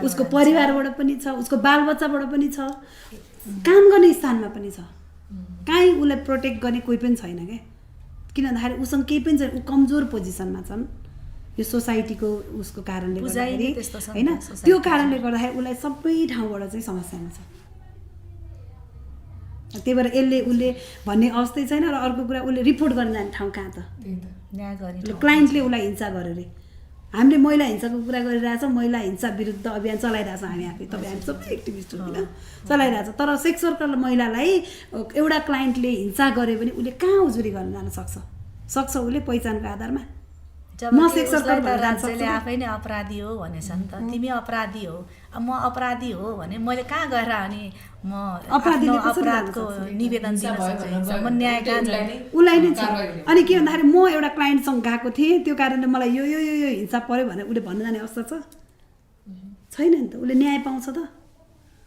उसको परिवारबाट पनि छ, उसको बालबच्चाबाट पनि छ, काम गर्ने स्थानमा पनि छ। काहीँ उसलाई प्रोटेक्ट गर्ने कोही पनि छैन क्या, किन भन्दाखेरि उसँग केही पनि छैन, ऊ कमजोर पोजिसनमा छन् यो सोसाइटीको उसको कारणले गर्दाखेरि होइन। त्यो कारणले गर्दाखेरि उसलाई सबै ठाउँबाट चाहिँ समस्यामा छ। त्यही भएर उसले भन्ने अवस्थै छैन। र अर्को कुरा उसले रिपोर्ट गर्न जाने ठाउँ कहाँ त, क्लाइन्टले उसलाई हिंसा गर्यो अरे। हामीले महिला हिंसाको कुरा गरिरहेछौँ, महिला हिंसा विरुद्ध अभियान चलाइरहेछौँ हामी आफै, तपाईँ हामी सबै एक्टिभिस्टहरू होइन चलाइरहेछ। तर सेक्स वर्कर महिलालाई एउटा क्लाइन्टले हिंसा गर्यो भने उसले कहाँ उजुरी गर्न जान सक्छ उसले पहिचानको आधारमा। राज्यले आफै नै अपराधी हो भनेछ नि त, तिमी अपराधी हो, म अपराधी हो भने मैले कहाँ गएर अनि म अपराधको निवेदन दिन सक्छु, म न्याय उसलाई नै छ। अनि के भन्दाखेरि म एउटा क्लाइन्टसँग गएको थिएँ, त्यो कारणले मलाई यो यो यो हिंसा पर्यो भने उसले भन्न जाने अवस्था छैन नि त। उसले न्याय पाउँछ त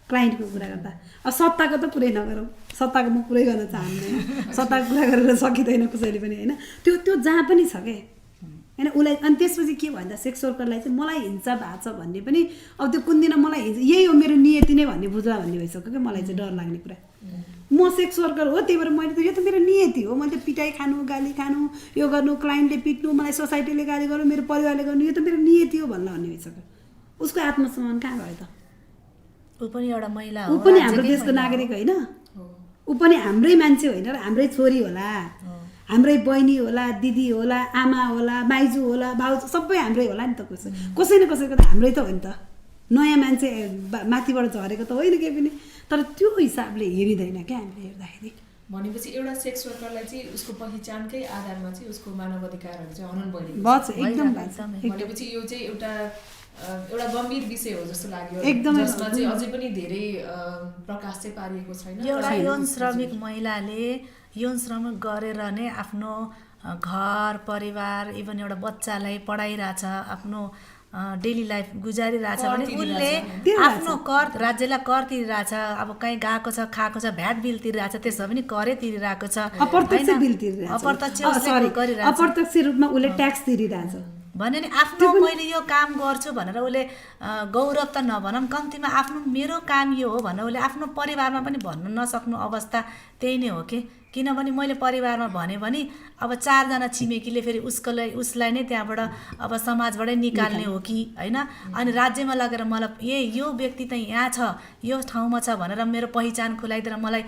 क्लाइन्टको कुरा गर्दा। अब सत्ताको त पुरै नगरौँ, सत्ताको म पुरै गर्न चाहन्छु, सत्ताको कुरा गरेर सकिँदैन कसैले पनि होइन। त्यो जहाँ पनि छ क्या होइन उसलाई। अनि त्यसपछि के भन्दा सेक्स वर्करलाई चाहिँ मलाई हिंसा भएको छ भन्ने पनि, अब त्यो कुन दिन मलाई हिंसा यही हो मेरो नियति नै भन्ने बुझ्ला भन्ने भइसक्यो क्या। मलाई चाहिँ डर लाग्ने कुरा, म सेक्स वर्कर हो त्यही भएर मैले त यो त मेरो नियति हो, मैले त पिटाइ खानु, गाली खानु, यो गर्नु, क्लाइन्टले पिट्नु, मलाई सोसाइटीले गाली गर्नु, मेरो परिवारले गर्नु, यो त मेरो नियति हो भन्ला भन्ने भइसक्यो। उसको आत्मसम्मान कहाँ गयो त? ऊ पनि एउटा महिला हो, ऊ पनि हाम्रो देशको नागरिक होइन, ऊ पनि हाम्रै मान्छे होइन र हाम्रै छोरी होला, हाम्रै बहिनी होला, दिदी होला, आमा होला, माइजू होला, भाउजू सबै हाम्रै होला नि त। कसै न कसैको त हाम्रै त हो नि त। नयाँ मान्छे माथिबाट झरेको त होइन केही पनि। तर त्यो हिसाबले हेरिँदैन क्या हामीले हेर्दाखेरि। भनेपछि एउटा सेक्स वर्करलाई चाहिँ उसको पहिचानकै आधारमा चाहिँ उसको मानव अधिकारहरू चाहिँ हनन भइरहेको बस एकदम भनेपछि यो चाहिँ एउटा गम्भीर विषय हो जस्तो लाग्यो, एकदमै, जसमा चाहिँ अझै पनि धेरै प्रकाश चाहिँ पारिएको छैन। एउटा यौन श्रमिक महिलाले यौन श्रमिक गरेर नै आफ्नो घर परिवार इभन एउटा बच्चालाई पढाइरहेछ, आफ्नो डेली लाइफ गुजारिरहेछ भने उसले आफ्नो कर राज्यलाई कर तिरिरहेछ। अब कहीँ गएको छ, खाएको छ, भ्याट बिल तिरिरहेछ, त्यसमा पनि करै तिरिरहेको छ। अप्रत्यक्ष बिल तिरिरहेछ, अप्रत्यक्ष रूपमा उसले ट्याक्स तिरिरहेछ भने नि आफ्नो मैले यो काम गर्छु भनेर उसले गौरव त नभनौँ, कम्तीमा आफ्नो मेरो काम यो हो भनेर उसले आफ्नो परिवारमा पनि भन्न नसक्नु अवस्था त्यही नै हो कि। किनभने मैले परिवारमा भने पनि अब 4 जना छिमेकीले फेरि उसलाई नै त्यहाँबाट अब समाजबाटै निकाल्ने हो कि होइन। अनि राज्यमा लगेर मलाई यो व्यक्ति त यहाँ छ, यो ठाउँमा छ भनेर मेरो पहिचान खुलाइदिएर मलाई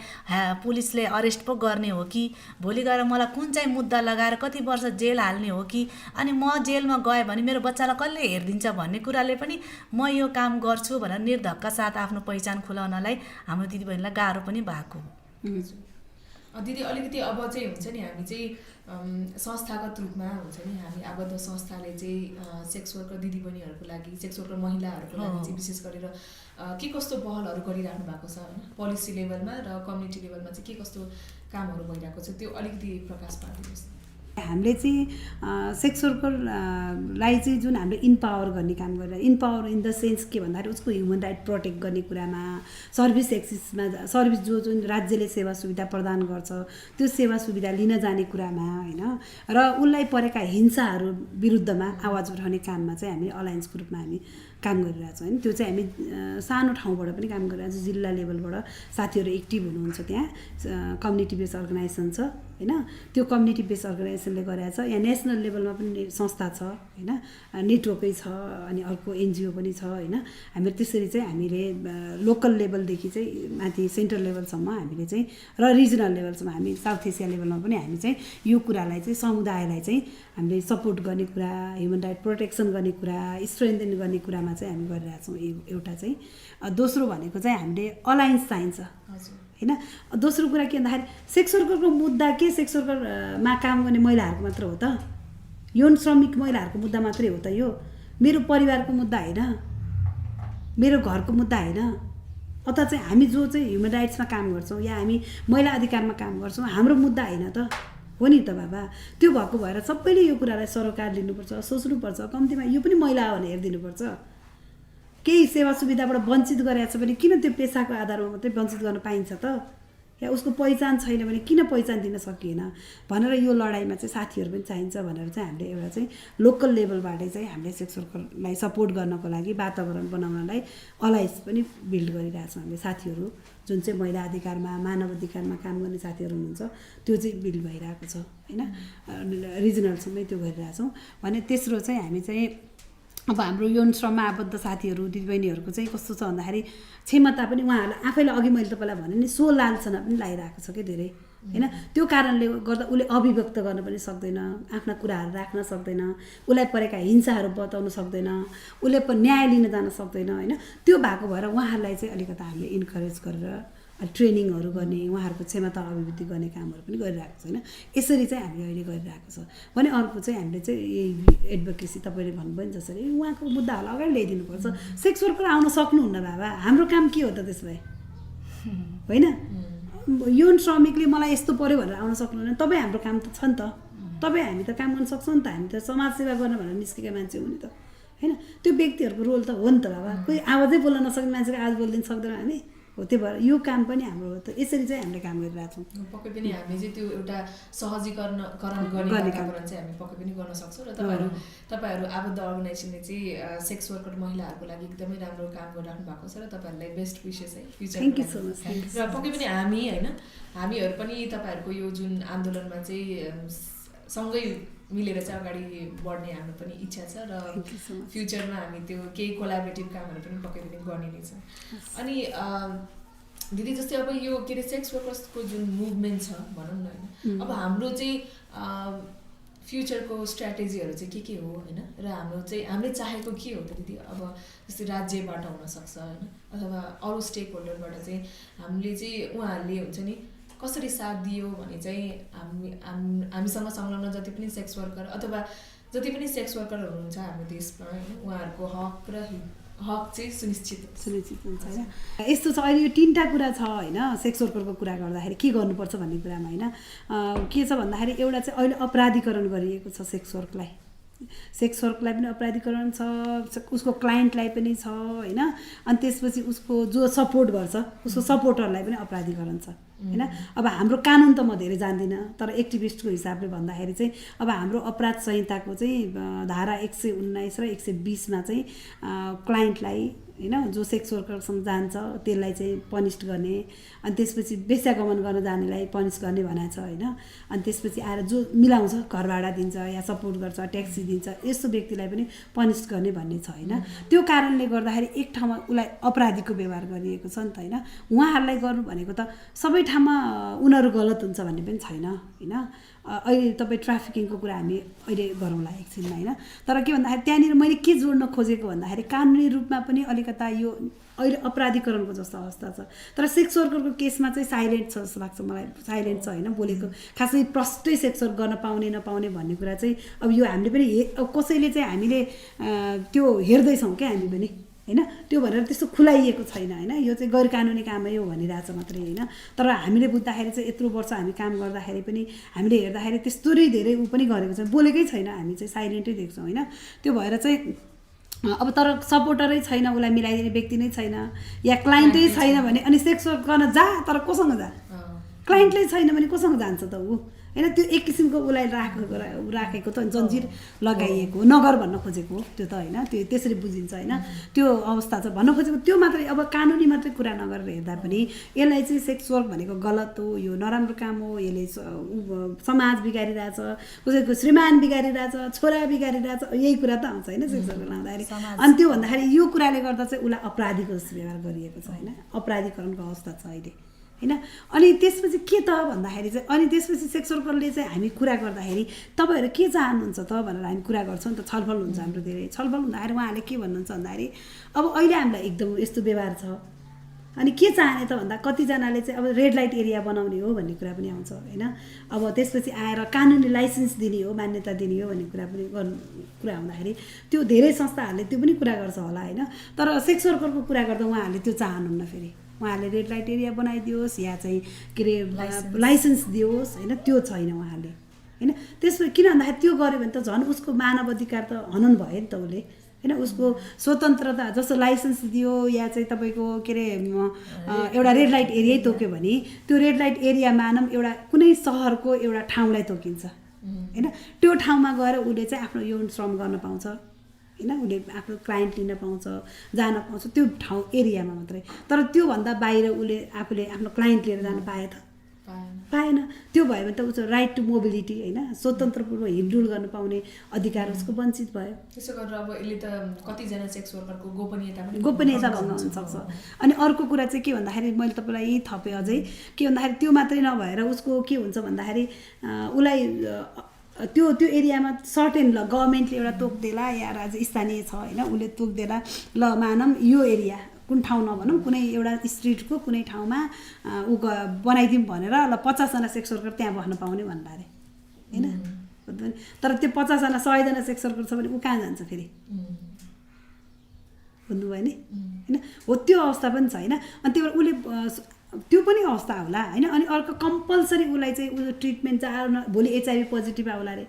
पुलिसले अरेस्ट पो गर्ने हो कि, भोलि गएर मलाई कुन चाहिँ मुद्दा लगाएर कति वर्ष जेल हाल्ने हो कि, अनि म जेलमा गएँ भने मेरो बच्चालाई कसले हेरिदिन्छ भन्ने कुराले पनि म यो काम गर्छु भनेर निर्धक्का साथ आफ्नो पहिचान खुलाउनलाई हाम्रो दिदीबहिनीलाई गाह्रो पनि भएको हो। दिदी अलिकति अब चाहिँ हुन्छ नि, हामी चाहिँ संस्थागत रूपमा हुन्छ नि, हामी आबद्ध संस्थाले चाहिँ सेक्स वर्कर दिदीबहिनीहरूको लागि, सेक्स वर्कर महिलाहरूको लागि चाहिँ विशेष गरेर के कस्तो पहलहरू गरिराख्नु भएको छ होइन, पोलिसी लेभलमा र कम्युनिटी लेभलमा चाहिँ के कस्तो कामहरू भइरहेको छ, त्यो अलिकति प्रकाश पारिदिनुहोस्। हामीले चाहिँ सेक्स वर्करलाई चाहिँ जुन हामीले इम्पावर गर्ने काम गरेर, इम्पावर इन द सेन्स के भन्दाखेरि उसको ह्युमन राइट प्रोटेक्ट गर्ने कुरामा, सर्भिस एक्सेसमा, सर्भिस जुन राज्यले सेवा सुविधा प्रदान गर्छ त्यो सेवा सुविधा लिन जाने कुरामा होइन, र उसलाई परेका हिंसाहरू विरुद्धमा आवाज उठाउने काममा चाहिँ हामी अलायन्सको रूपमा हामी काम गरिरहेको छौँ होइन। त्यो चाहिँ हामी सानो ठाउँबाट पनि काम गरिरहेको छौँ, जिल्ला लेभलबाट साथीहरू एक्टिभ हुनुहुन्छ, त्यहाँ कम्युनिटी बेस्ड अर्गनाइजेसन छ होइन, त्यो कम्युनिटी बेस्ड अर्गनाइजेसनले गरेको छ। यहाँ नेसनल लेभलमा पनि संस्था छ होइन, नेटवर्कै छ, अनि अर्को एनजिओ पनि छ होइन। हामी त्यसरी चाहिँ हामीले लोकल लेभलदेखि चाहिँ माथि सेन्ट्रल लेभलसम्म हामीले चाहिँ र रिजनल लेभलसम्म हामी साउथ एसिया लेभलमा पनि हामी चाहिँ यो कुरालाई चाहिँ समुदायलाई चाहिँ हामीले सपोर्ट गर्ने कुरा, ह्युमन राइट प्रोटेक्सन गर्ने कुरा, स्ट्रेन्थेन गर्ने कुरामा चाहिँ हामी गरिरहेको छौँ एउटा चाहिँ। दोस्रो भनेको चाहिँ हामीले अलायन्स चाहिन्छ होइन। दोस्रो कुरा के भन्दाखेरि सेक्स वर्करको मुद्दा के सेक्स वर्करमा काम गर्ने महिलाहरूको मात्र हो त, यौन श्रमिक महिलाहरूको मुद्दा मात्रै हो त यो? मेरो परिवारको मुद्दा होइन, मेरो घरको मुद्दा होइन, अथवा चाहिँ हामी जो चाहिँ ह्युमन राइट्समा काम गर्छौँ या हामी महिला अधिकारमा काम गर्छौँ हाम्रो मुद्दा होइन त हो नि त बाबा। त्यो भएको भएर सबैले यो कुरालाई सरोकार लिनुपर्छ, सोच्नुपर्छ, कम्तीमा यो पनि महिला हो भने हेरिदिनुपर्छ। केही सेवा सुविधाबाट वञ्चित गरेको छ भने किन त्यो पेसाको आधारमा मात्रै वञ्चित गर्न पाइन्छ त, या उसको पहिचान छैन भने किन पहिचान दिन सकिएन भनेर यो लडाइँमा चाहिँ साथीहरू पनि चाहिन्छ भनेर चाहिँ हामीले एउटा चाहिँ लोकल लेभलबाटै चाहिँ हामीले सेक्स वर्करलाई सपोर्ट गर्नको लागि वातावरण बनाउनलाई अलायन्स पनि बिल्ड गरिरहेछौँ हामीले। साथीहरू जुन चाहिँ महिला अधिकारमा, मानव अधिकारमा काम गर्ने साथीहरू हुनुहुन्छ त्यो चाहिँ बिल्ड भइरहेको छ होइन, रिजनलसम्मै त्यो गरिरहेछौँ भने। तेस्रो चाहिँ हामी चाहिँ अब हाम्रो यौन श्रममा आबद्ध साथीहरू दिदीबहिनीहरूको चाहिँ कस्तो छ भन्दाखेरि क्षमता पनि उहाँहरूलाई आफैले अघि मैले तपाईँलाई भने नि सो लालसना पनि लागिरहेको छ कि धेरै होइन। त्यो कारणले गर्दा उसले अभिव्यक्त गर्न पनि सक्दैन, आफ्ना कुराहरू राख्न सक्दैन, उसलाई परेका हिंसाहरू बताउन सक्दैन, उसले न्याय लिन जान सक्दैन होइन। त्यो भएको भएर उहाँहरूलाई चाहिँ अलिकति हामीले इन्करेज गरेर ट्रेनिङहरू गर्ने, उहाँहरूको क्षमता अभिवृद्धि गर्ने कामहरू पनि गरिरहेको छ होइन। यसरी चाहिँ हामीले अहिले गरिरहेको छ भने। अर्को चाहिँ हामीले चाहिँ यही एडभोकेसी तपाईँले भन्नुभयो नि जसरी उहाँको मुद्दाहरूलाई अगाडि ल्याइदिनुपर्छ। सेक्स वर्कर आउन सक्नुहुन्न बाबा, हाम्रो काम के हो त त्यस भए होइन? यौन श्रमिकले मलाई यस्तो पर्यो भनेर आउन सक्नुहुन्न, तपाईँ हाम्रो काम त छ नि त, तपाईँ हामी त काम गर्न सक्छौँ नि त, हामी त समाजसेवा गर्न भनेर निस्केका मान्छे हो नि त होइन। त्यो व्यक्तिहरूको रोल त हो नि त बाबा, कोही आवाजै बोल्न नसक्ने मान्छेको आवाज बोलिदिन सक्दैन हामी हो, त्यो भएर यो काम पनि हाम्रो हो त। यसरी चाहिँ हामीले काम गरिरहेको छौँ। पक्कै पनि हामीले चाहिँ त्यो एउटा सहजीकरण गर्ने वातावरण चाहिँ हामी पक्कै पनि गर्न सक्छौँ। र तपाईँहरू आबद्ध अर्गनाइजेसनले चाहिँ सेक्स वर्कर महिलाहरूको लागि एकदमै राम्रो काम गरिराख्नु भएको छ र तपाईँहरूलाई बेस्ट विशेष है फ्युचरमा। र पक्कै पनि हामी होइन, हामीहरू पनि तपाईँहरूको यो जुन आन्दोलनमा चाहिँ सँगै मिलेर चाहिँ अगाडि बढ्ने हाम्रो पनि इच्छा छ र फ्युचरमा हामी त्यो केही कोलाबोरेटिभ कामहरू पनि पक्कै पनि गर्ने नै छौँ। अनि दिदी जस्तै अब यो के अरे सेक्स वर्कर्सको जुन मुभमेन्ट छ भनौँ न होइन, अब हाम्रो चाहिँ फ्युचरको स्ट्राटेजीहरू चाहिँ के हो होइन, र हाम्रो चाहिँ हामीले चाहेको के हो त दिदी? अब जस्तै राज्यबाट हुनसक्छ होइन, अथवा अरू स्टेक होल्डरबाट चाहिँ हामीले चाहिँ उहाँहरूले हुन्छ नि कसरी साथ दियो भने चाहिँ हामीसँग संलग्न जति पनि सेक्स वर्कर अथवा जति पनि सेक्स वर्करहरू हुनुहुन्छ हाम्रो देशमा होइन, उहाँहरूको हक चाहिँ सुनिश्चित हुन्छ होइन। यस्तो छ अहिले यो 3टा कुरा छ होइन, सेक्स वर्करको कुरा गर्दाखेरि के गर्नुपर्छ भन्ने कुरामा होइन। के छ भन्दाखेरि एउटा चाहिँ अहिले अपराधीकरण गरिएको छ सेक्स वर्कलाई पनि अपराधीकरण छ, उसको क्लाइन्टलाई पनि छ होइन, अनि त्यसपछि उसको जो सपोर्ट गर्छ उसको सपोर्टरलाई पनि अपराधीकरण छ होइन। अब हाम्रो कानुन त म धेरै जान्दिनँ, तर एक्टिभिस्टको हिसाबले भन्दाखेरि चाहिँ अब हाम्रो अपराध संहिताको चाहिँ धारा 119 र 120मा चाहिँ क्लाइन्टलाई होइन जो सेक्स वर्करसँग जान्छ त्यसलाई चाहिँ पनिस्ट गर्ने, अनि त्यसपछि वेश्यागमन गर्न जानेलाई पनिस गर्ने भनेको छ होइन। अनि त्यसपछि आएर जो मिलाउँछ, घर भाडा दिन्छ या सपोर्ट गर्छ, ट्याक्सी दिन्छ, यस्तो व्यक्तिलाई पनि पनिस्ट गर्ने भन्ने छ होइन। त्यो कारणले गर्दाखेरि एक ठाउँमा उसलाई अपराधीको व्यवहार गरिएको छ नि त होइन। उहाँहरूलाई गर्नु भनेको त सबै ठाउँमा उनीहरू गलत हुन्छ भन्ने पनि छैन होइन। अहिले तपाईँ ट्राफिकिङको कुरा हामी अहिले गरौँला एकछिनमा होइन। तर के भन्दाखेरि त्यहाँनिर मैले के जोड्न खोजेको भन्दाखेरि कानुनी रूपमा पनि अलिकता यो अहिले अपराधीकरणको जस्तो अवस्था छ, तर सेक्स वर्करको केसमा चाहिँ साइलेन्ट छ जस्तो लाग्छ मलाई, साइलेन्ट छ होइन, बोलेको खासै प्रष्टै सेक्स वर्क गर्न पाउने नपाउने भन्ने कुरा चाहिँ अब यो हामीले पनि कसैले चाहिँ हामीले त्यो हेर्दैछौँ क्या हामी पनि होइन, त्यो भनेर त्यस्तो खुलाइएको छैन होइन। यो चाहिँ गैर कानुनी कामै हो भनिरहेछ मात्रै होइन। तर हामीले बुझ्दाखेरि चाहिँ यत्रो वर्ष हामी काम गर्दाखेरि पनि हामीले हेर्दाखेरि त्यस्तोरै धेरै ऊ पनि गरेको छ, बोलेकै छैन, हामी चाहिँ साइलेन्टै देख्छौँ होइन। त्यो भएर चाहिँ अब तर सपोर्टरै छैन, उसलाई मिलाइदिने व्यक्ति नै छैन या क्लाइन्टै छैन भने अनि सेक्स वर्क गर्न जा, तर कोसँग जा? क्लाइन्टले छैन भने कोसँग जान्छ त ऊ होइन। त्यो एक किसिमको उसलाई राखेको त जन्जिर लगाइएको नगर भन्न खोजेको हो त्यो त होइन, त्यो त्यसरी बुझिन्छ होइन। त्यो अवस्था छ भन्न खोजेको, त्यो मात्रै। अब कानुनी मात्रै कुरा नगरेर हेर्दा पनि यसलाई चाहिँ सेक्स वर्क भनेको गलत हो, यो नराम्रो काम हो, यसले समाज बिगारिरहेछ, कसैको श्रीमान बिगारिरहेछ, छोरा बिगारिरहेछ, यही कुरा त आउँछ होइन सेक्स वर्क लाउँदाखेरि। अनि त्यो भन्दाखेरि यो कुराले गर्दा चाहिँ उसलाई अपराधीको जस्तो व्यवहार गरिएको छ होइन, अपराधीकरणको अवस्था छ अहिले होइन। अनि त्यसपछि के त भन्दाखेरि चाहिँ अनि त्यसपछि सेक्स वर्करले चाहिँ हामी कुरा गर्दाखेरि तपाईँहरू के चाहनुहुन्छ त भनेर हामी कुरा गर्छौँ नि त, छलफल हुन्छ हाम्रो धेरै। छलफल हुँदाखेरि उहाँहरूले के भन्नुहुन्छ भन्दाखेरि अब अहिले हामीलाई एकदम यस्तो व्यवहार छ, अनि के चाहने त भन्दा कतिजनाले चाहिँ अब रेड लाइट एरिया बनाउने हो भन्ने कुरा पनि आउँछ होइन। अब त्यसपछि आएर कानुनी लाइसेन्स दिने हो, मान्यता दिने हो भन्ने कुरा पनि कुरा हुँदाखेरि त्यो धेरै संस्थाहरूले त्यो पनि कुरा गर्छ होला होइन। तर सेक्स वर्करको कुरा गर्दा उहाँहरूले त्यो चाहनुहुन्न, फेरि उहाँहरूले रेड लाइट एरिया बनाइदियोस् या चाहिँ के अरे लाइसेन्स दियोस् होइन, त्यो छैन उहाँहरूले होइन। त्यसपछि किन भन्दाखेरि त्यो गऱ्यो भने त झन् उसको मानव अधिकार त हनन भयो नि त उसले होइन। उसको स्वतन्त्रता जस्तो लाइसेन्स दियो या चाहिँ तपाईँको के अरे एउटा रेड लाइट एरियै तोक्यो भने त्यो रेड लाइट एरिया मानौँ एउटा कुनै सहरको एउटा ठाउँलाई तोकिन्छ होइन। त्यो ठाउँमा गएर उसले चाहिँ आफ्नो यौन श्रम गर्न पाउँछ होइन, उसले आफ्नो क्लाइन्ट लिन पाउँछ, जान पाउँछ त्यो ठाउँ एरियामा मात्रै। तर त्योभन्दा बाहिर उसले आफूले आफ्नो क्लाइन्ट लिएर जान पाए त? पाएन। त्यो भयो भने त उसको राइट टु मोबिलिटी होइन, स्वतन्त्रपूर्वक हिँडडुल गर्न पाउने अधिकार उसको वञ्चित भयो। त्यसो गरेर अब यसले त कतिजना सेक्स वर्करको गोपनीयता भङ्ग हुनसक्छ। अनि अर्को कुरा चाहिँ के भन्दाखेरि मैले तपाईँलाई यही थपेँ अझै, के भन्दाखेरि त्यो मात्रै नभएर उसको के हुन्छ भन्दाखेरि उसलाई त्यो एरियामा सर्टेन ल गभर्मेन्टले एउटा तोक्देला या स्थानीय छ होइन, उसले तोक्देला ल मानौँ यो एरिया कुन ठाउँ नभनौँ कुनै एउटा स्ट्रिटको कुनै ठाउँमा ऊ बनाइदिउँ भनेर ल 50जना सेक्स वर्कर त्यहाँ बस्न पाउने भन्दा अरे होइन। तर त्यो 50जना 100जना सेक्स वर्कर छ भने ऊ कहाँ जान्छ फेरि, बुझ्नुभयो नि होइन। हो त्यो अवस्था पनि छ होइन। अनि त्यही भएर उसले त्यो पनि अवस्था होला होइन। अनि अर्को कम्पलसरी उसलाई चाहिँ उसको ट्रिटमेन्ट चाहिँ भोलि HIV पोजिटिभ आउला अरे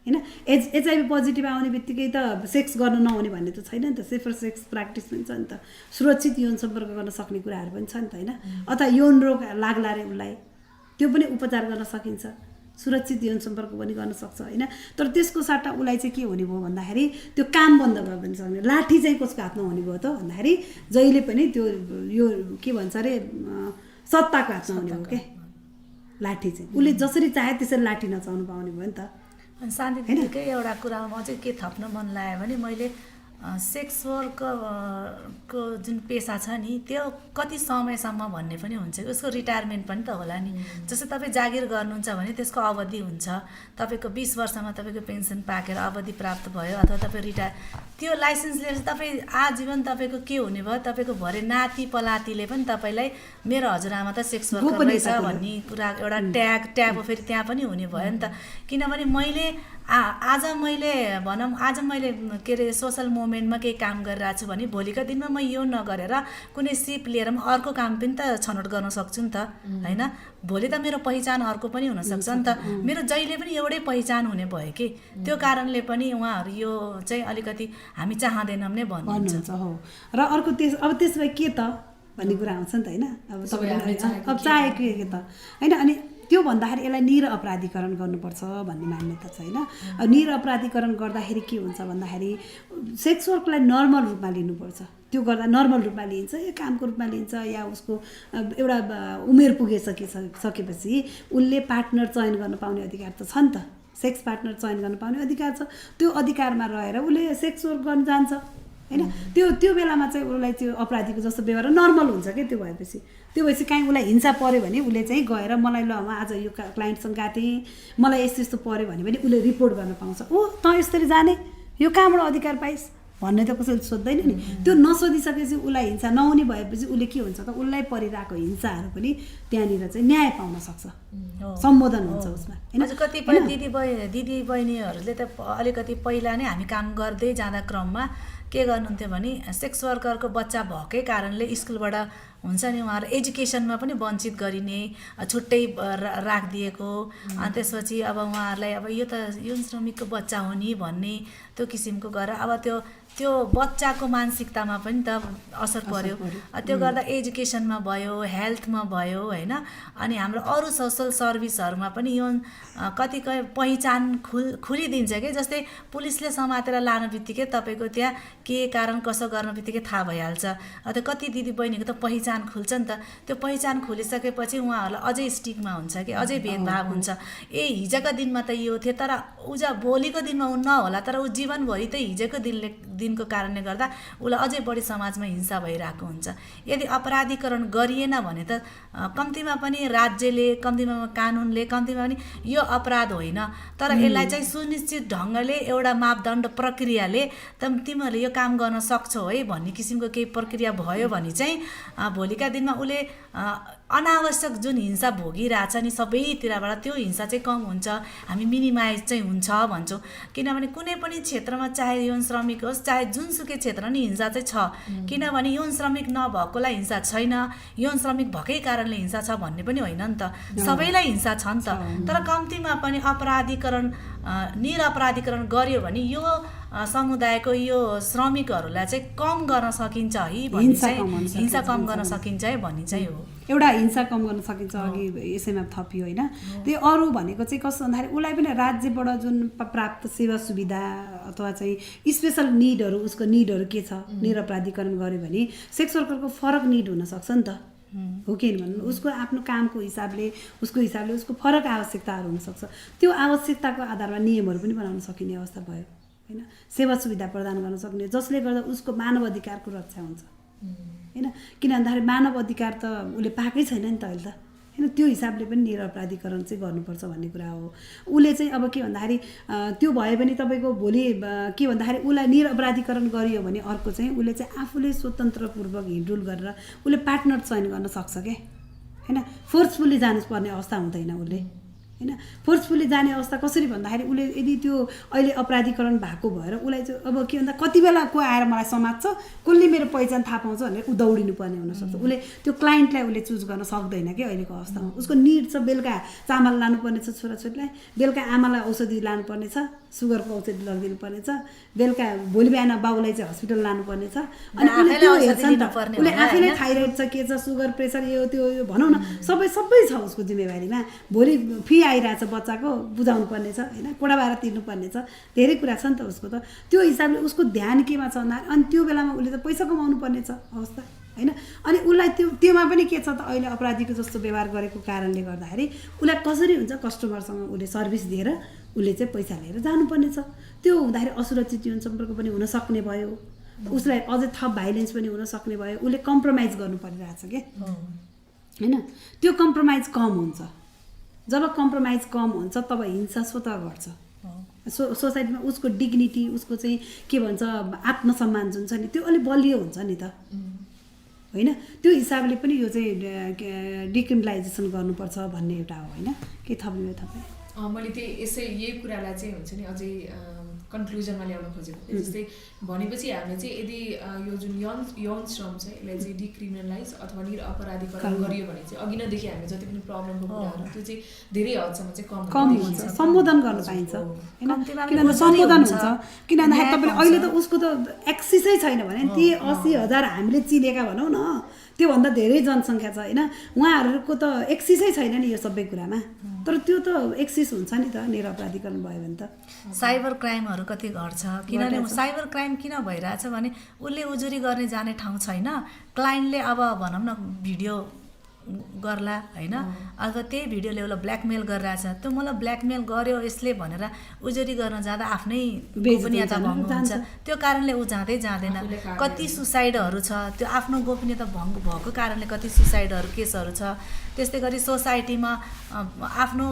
होइन। HIV पोजिटिभ आउने बित्तिकै त सेक्स गर्न नहुने भन्ने त छैन नि त, सेफर सेक्स प्र्याक्टिस पनि छ नि त, सुरक्षित यौन सम्पर्क गर्न सक्ने कुराहरू पनि छ नि त होइन। अथवा यौन रोग लाग्ला अरे उसलाई, त्यो पनि उपचार गर्न सकिन्छ, सुरक्षित यौन सम्पर्क पनि गर्न सक्छ होइन। तर त्यसको सट्टा उसलाई चाहिँ के हुने भयो भन्दाखेरि त्यो काम बन्द भयो पनि सक्ने, लाठी चाहिँ कसको हातमा हुने भयो त भन्दाखेरि जहिले पनि त्यो यो के भन्छ अरे सत्ताको हातमा हुने भयो क्या लाठी चाहिँ। उसले जसरी चाहे त्यसरी लाठी नचाउनु पाउने भयो नि त। अनि शान्ति दिदीकै एउटा कुरामा म चाहिँ के थप्न मन लाग्यो भने मैले सेक्स वर्कको जुन पेसा छ नि त्यो कति समयसम्म भन्ने पनि हुन्छ, उसको रिटायरमेन्ट पनि त होला नि। जस्तै तपाईँ जागिर गर्नुहुन्छ भने त्यसको अवधि हुन्छ, तपाईँको 20 वर्षमा तपाईँको पेन्सन पाकेर अवधि प्राप्त भयो अथवा तपाईँ रिटायर, त्यो लाइसेन्स लिएर तपाईँ आजीवन तपाईँको के हुने भयो, तपाईँको भरे नाति पलातीले पनि तपाईँलाई मेरो हजुरआमा त सेक्स वर्कर रहेछ भन्ने कुरा एउटा ट्याग फेरि त्यहाँ पनि हुने भयो नि त। किनभने मैले आज मैले के अरे सोसल मुभमेन्टमा केही काम गरिरहेको छु भने भोलिका दिनमा म यो नगरेर कुनै सिप लिएर म अर्को काम पनि त छनौट गर्न सक्छु नि त, होइन? भोलि त मेरो पहिचान अर्को पनि हुनसक्छ नि त, मेरो जहिले पनि एउटै पहिचान हुने भयो कि त्यो कारणले पनि उहाँहरू यो चाहिँ अलिकति हामी चाहँदैनौँ नै भन्नुहुन्छ। हो र अर्को अब त्यसमा के त भन्ने कुरा आउँछ नि त, होइन? अब तपाईँले अब चाहेको के त, होइन? अनि त्यो भन्दाखेरि यसलाई निर अपराधीकरण गर्नुपर्छ भन्ने मान्यता छ, होइन? निर अपराधीकरण गर्दाखेरि के हुन्छ भन्दाखेरि सेक्स वर्कलाई नर्मल रूपमा लिनुपर्छ। त्यो गर्दा नर्मल रूपमा लिन्छ या कामको रूपमा लिन्छ या उसको एउटा उमेर पुगिसकेपछि उसले पार्टनर चयन गर्न पाउने अधिकार त छ नि त, सेक्स पार्टनर चयन गर्न पाउने अधिकार छ। त्यो अधिकारमा रहेर उसले सेक्स वर्क गर्न जान्छ, होइन? त्यो बेलामा चाहिँ उसलाई त्यो अपराधीको जस्तो व्यवहार नर्मल हुन्छ क्या। त्यो भएपछि काहीँ उसलाई हिंसा पऱ्यो भने उसले चाहिँ गएर मलाई ल म आज यो क्लाइन्टसँग गएको थिएँ, मलाई यस्तो पऱ्यो भने पनि उसले रिपोर्ट गर्न पाउँछ। त यसरी जाने, यो कहाँबाट अधिकार पाइस् भन्ने त कसैले सोध्दैन नि। त्यो नसोधिसकेपछि उसलाई हिंसा नहुने भएपछि उसले के हुन्छ त, उसलाई परिरहेको हिंसाहरू पनि त्यहाँनिर चाहिँ न्याय पाउन सक्छ, सम्बोधन हुन्छ उसमा, होइन? कतिपय दिदी बहिनीहरूले त अलिकति पहिला नै हामी काम गर्दै जाँदा क्रममा के गर्नुहुन्थ्यो भने सेक्स वर्करको बच्चा भएकै कारणले स्कुलबाट हुन्छ नि उहाँहरू एजुकेसनमा पनि वञ्चित गरिने, छुट्टै राखिदिएको, अनि त्यसपछि अब उहाँहरूलाई अब यो त यौन श्रमिकको बच्चा हो नि भन्ने त्यो किसिमको गरेर अब त्यो बच्चाको मानसिकतामा पनि त असर पर्यो। त्यो गर्दा एजुकेसनमा भयो, हेल्थमा भयो, होइन? अनि हाम्रो अरू सोसल सर्भिसहरूमा पनि यौन कतिपय पहिचान खुलिदिन्छ कि, जस्तै पुलिसले समातेर लानु बित्तिकै तपाईँको त्यहाँ के कारण कसो गर्न बित्तिकै थाहा भइहाल्छ। त्यो कति दिदी बहिनीको त पहिचान खुल्छ नि त। त्यो पहिचान खुलिसकेपछि उहाँहरूलाई अझै स्टिगमा हुन्छ कि, अझै भेदभाव हुन्छ। हिजोको दिनमा त यो थियो तर भोलिको दिनमा ऊ नहोला, तर ऊ जीवनभरि त हिजोको दिनको कारणले गर्दा उसलाई अझै बढी समाजमा हिंसा भइरहेको हुन्छ। यदि अपराधीकरण गरिएन भने त कम्तीमा पनि राज्यले, कम्तीमा कानुनले, कम्तीमा पनि यो अपराध होइन तर यसलाई चाहिँ सुनिश्चित ढङ्गले एउटा मापदण्ड प्रक्रियाले तिमीहरूले यो काम गर्न सक्छौ है भन्ने किसिमको केही प्रक्रिया भयो भने चाहिँ भोलिका दिनमा उसले अनावश्यक जुन हिंसा भोगिरहेछ नि सबैतिरबाट त्यो हिंसा चाहिँ कम हुन्छ, हामी मिनिमाइज चाहिँ हुन्छ भन्छौँ। किनभने कुनै पनि क्षेत्रमा चाहे यौन श्रमिक होस् चाहे जुनसुकै क्षेत्र नि हिंसा चाहिँ छ, किनभने यौन श्रमिक नभएकोलाई हिंसा छैन, यौन श्रमिक भएकै कारणले हिंसा छ भन्ने पनि होइन नि त, सबैलाई हिंसा छ नि त। तर कम्तीमा पनि निरपराधीकरण गर्यो भने यो समुदायको यो श्रमिकहरूलाई चाहिँ कम गर्न सकिन्छ है भन्ने चाहिँ, हिंसा कम गर्न सकिन्छ है भन्ने चाहिँ हो। एउटा हिंसा कम गर्न सकिन्छ, अघि यसैमा थपियो, होइन? त्यो अरू भनेको चाहिँ कस्तो भन्दाखेरि उसलाई पनि राज्यबाट जुन प्राप्त सेवा सुविधा अथवा चाहिँ स्पेसल निडहरू, उसको निडहरू के छ, निरपराधीकरण गर्यो भने सेक्स वर्करको फरक निड हुनसक्छ नि त, हो कि भन्नु? उसको आफ्नो कामको हिसाबले उसको फरक आवश्यकताहरू हुनसक्छ। त्यो आवश्यकताको आधारमा नियमहरू पनि बनाउन सकिने अवस्था भयो, होइन? सेवा सुविधा प्रदान गर्न सक्ने, जसले गर्दा उसको मानव अधिकारको रक्षा हुन्छ, होइन? किन भन्दाखेरि मानव अधिकार त उसले पाएकै छैन नि त अहिले त, होइन? त्यो हिसाबले पनि निरपराधीकरण चाहिँ गर्नुपर्छ भन्ने कुरा हो। उसले चाहिँ अब के भन्दाखेरि त्यो भयो भने तपाईँको भोलि के भन्दाखेरि उसलाई निरपराधीकरण गरियो भने अर्को चाहिँ उसले चाहिँ आफूले स्वतन्त्रपूर्वक हिँडडुल गरेर उसले पार्टनर चयन गर्न सक्छ क्या, होइन? फोर्सफुल्ली जानुपर्ने अवस्था हुँदैन उसले, होइन? फोर्सफुल्ली जाने अवस्था कसरी भन्दाखेरि उसले यदि त्यो अहिले अपराधीकरण भएको भएर उसलाई चाहिँ अब के भन्दा कति बेला को आएर मलाई समात्छ, कसले मेरो पहिचान थाहा पाउँछ भनेर ऊ दौडिनु पर्ने हुनसक्छ। उसले त्यो क्लाइन्टलाई उसले चुज गर्न सक्दैन कि अहिलेको अवस्थामा। उसको निड छ, बेलुका चामल लानुपर्ने छ छोराछोरीलाई, बेलुका आमालाई औषधि लानुपर्ने छ, सुगरको औषधि लगिदिनु पर्ने छ, बेलुका भोलि बिहान बाउलाई चाहिँ हस्पिटल लानुपर्ने छ, अनि उसले त्यो हेर्छ नि त। उसले आफैले थाइरोइड छ, के छ, सुगर प्रेसर, यो त्यो भनौँ न, सबै छ उसको जिम्मेवारीमा। भोलि फी आइरहेछ बच्चाको, बुझाउनु पर्ने छ, होइन? कोडा भाडा तिर्नुपर्ने छ, धेरै कुरा छ नि त उसको त। त्यो हिसाबले उसको ध्यान केमा छ भन्दा अनि त्यो बेलामा उसले त पैसा कमाउनु पर्ने छ अवस्था, होइन? अनि उसलाई त्योमा पनि के छ त, अहिले अपराधीको जस्तो व्यवहार गरेको कारणले गर्दाखेरि उसलाई कसरी हुन्छ, कस्टमरसँग उसले सर्भिस दिएर उसले चाहिँ पैसा लिएर जानुपर्ने छ। त्यो हुँदाखेरि असुरक्षित जीवन सम्पर्क पनि हुन सक्ने भयो, उसलाई अझै थप भाइलेन्स पनि हुन सक्ने भयो, उसले कम्प्रोमाइज गर्नु परिरहेछ के होइन। त्यो कम्प्रोमाइज कम हुन्छ। जब कम्प्रोमाइज कम हुन्छ तब हिंसा स्वतः घट्छ। सोसाइटीमा उसको डिग्निटी, उसको चाहिँ के भन्छ आत्मसम्मान जुन छ नि त्यो अलिक बलियो हुन्छ नि त होइन। त्यो हिसाबले पनि यो चाहिँ डिक्रिमिनलाइजेसन गर्नुपर्छ भन्ने एउटा हो होइन। के थप्नु तपाईँ? मैले यही कुरालाई चाहिँ हुन्छ नि अझै कन्क्लुजनमा ल्याउन खोजेको। जस्तै भनेपछि हामीले चाहिँ यदि यो जुन यौन श्रम छ यसलाई चाहिँ डिक्रिमिनलाइज अथवा निरपराधीकरण गरियो भने चाहिँ अघि नदेखि हामी जति पनि प्रब्लमको कुराहरू त्यो चाहिँ धेरै हदसम्म चाहिँ कम हुन्छ, सम्बोधन गर्न पाइन्छ होइन। किनभने सम्बोधन हुन्छ, किन भन्दाखेरि तपाईँले अहिले त उसको त एक्सिसै छैन भने ती 80,000 हामीले चिनेका भनौँ न त्योभन्दा धेरै जनसङ्ख्या छ होइन। उहाँहरूको त एक्सिसै छैन नि यो सबै कुरामा, तर त्यो त एक्सिस हुन्छ नि त निरपराधीकरण भयो भने त। साइबर क्राइमहरू कति घट्छ, किनभने साइबर क्राइम किन भइरहेछ भने उसले उजुरी गर्ने जाने ठाउँ छैन। क्लाइन्टले अब भनौँ न भिडियो गर्ला होइन, अब त्यही भिडियोले उसलाई ब्ल्याकमेल गरिरहेछ, त्यो मलाई ब्ल्याकमेल गर्यो यसले भनेर उजुरी गर्न जाँदा आफ्नै गोपनीयता भङ्ग हुन्छ। त्यो कारणले ऊ जाँदैन। कति सुसाइडहरू छ, त्यो आफ्नो गोपनीयता भङ्ग भएको कारणले कति सुसाइडहरू केसहरू छ। त्यस्तै गरी सोसाइटीमा आफ्नो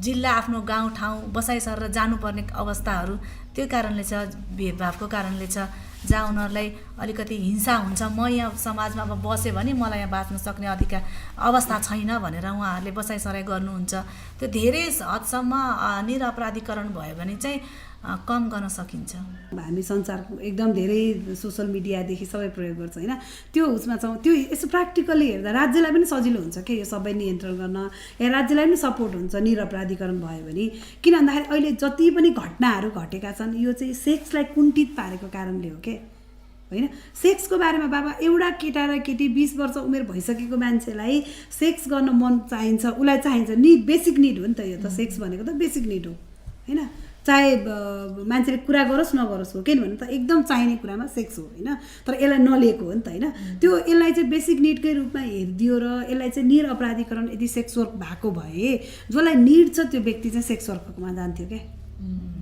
जिल्ला, आफ्नो गाउँठाउँ बसाइ सरेर जानुपर्ने अवस्थाहरू त्यो कारणले छ, भेदभावको कारणले छ, जहाँ उनीहरूलाई अलिकति हिंसा हुन्छ। म यहाँ समाजमा अब बसेँ भने मलाई यहाँ बाँच्न सक्ने अधिकार अवस्था छैन भनेर उहाँहरूले बसाइसराइ गर्नुहुन्छ। त्यो धेरै हदसम्म निरपराधीकरण भयो भने चाहिँ कम गर्न सकिन्छ। हामी संसारको एकदम धेरै सोसल मिडियादेखि सबै प्रयोग गर्छ होइन। त्यो उसमा छौँ, त्यो यसो प्र्याक्टिकली हेर्दा राज्यलाई पनि सजिलो हुन्छ कि यो सबै नियन्त्रण गर्न, या राज्यलाई पनि सपोर्ट हुन्छ निरपराधीकरण भयो भने। किन भन्दाखेरि अहिले जति पनि घटनाहरू घटेका छन् यो चाहिँ सेक्सलाई कुण्ठित पारेको कारणले हो के होइन। सेक्सको बारेमा बाबा एउटा केटा र केटी 20 वर्ष उमेर भइसकेको मान्छेलाई सेक्स गर्न मन चाहिन्छ, उसलाई चाहिन्छ, निड, बेसिक निड हो नि त यो त। सेक्स भनेको त बेसिक निड हो होइन। चाहे मान्छेले कुरा गरोस् नगरोस् हो, किनभने त एकदम चाहिने कुरामा सेक्स हो होइन। तर यसलाई नलिएको हो नि त होइन। त्यो यसलाई चाहिँ बेसिक निडकै रूपमा हेरिदियो र यसलाई चाहिँ निरपराधीकरण यदि सेक्स वर्क भएको भए जसलाई निड छ त्यो व्यक्ति चाहिँ सेक्स वर्कमा जान्थ्यो क्या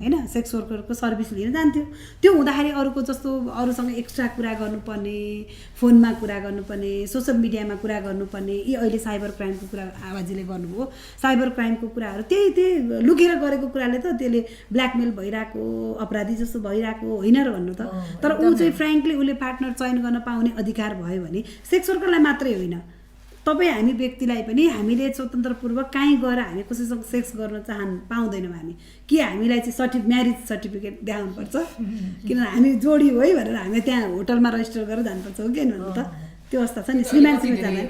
होइन, सेक्स वर्करको सर्भिस लिन जान्थ्यो। त्यो हुँदाखेरि अरूको जस्तो अरूसँग एक्स्ट्रा कुरा गर्नुपर्ने, फोनमा कुरा गर्नुपर्ने, सोसियल मिडियामा कुरा गर्नुपर्ने, यी अहिले साइबर क्राइमको कुरा आवाजीले गर्नुभयो, साइबर क्राइमको कुराहरू त्यही लुकेर गरेको कुराले त त्यसले ब्ल्याकमेल भइरहेको, अपराधी जस्तो भइरहेको होइन र भन्नु त। तर ऊ चाहिँ फ्रेङ्कली उसले पार्टनर चयन गर्न पाउने अधिकार भयो भने सेक्स वर्करलाई मात्रै होइन, तपाईँ हामी व्यक्तिलाई पनि हामीले स्वतन्त्रपूर्वक कहीँ गएर हामी कसैसँग सेक्स गर्न पाउँदैनौँ हामी कि हामीलाई चाहिँ म्यारिज सर्टिफिकेट देखाउनुपर्छ, किनभने हामी जोडी हो है भनेर हामी त्यहाँ होटलमा रजिस्टर गरेर जानुपर्छ हो कि भन्नु त। त्यो अवस्था छ नि श्रीमान श्रीमतीलाई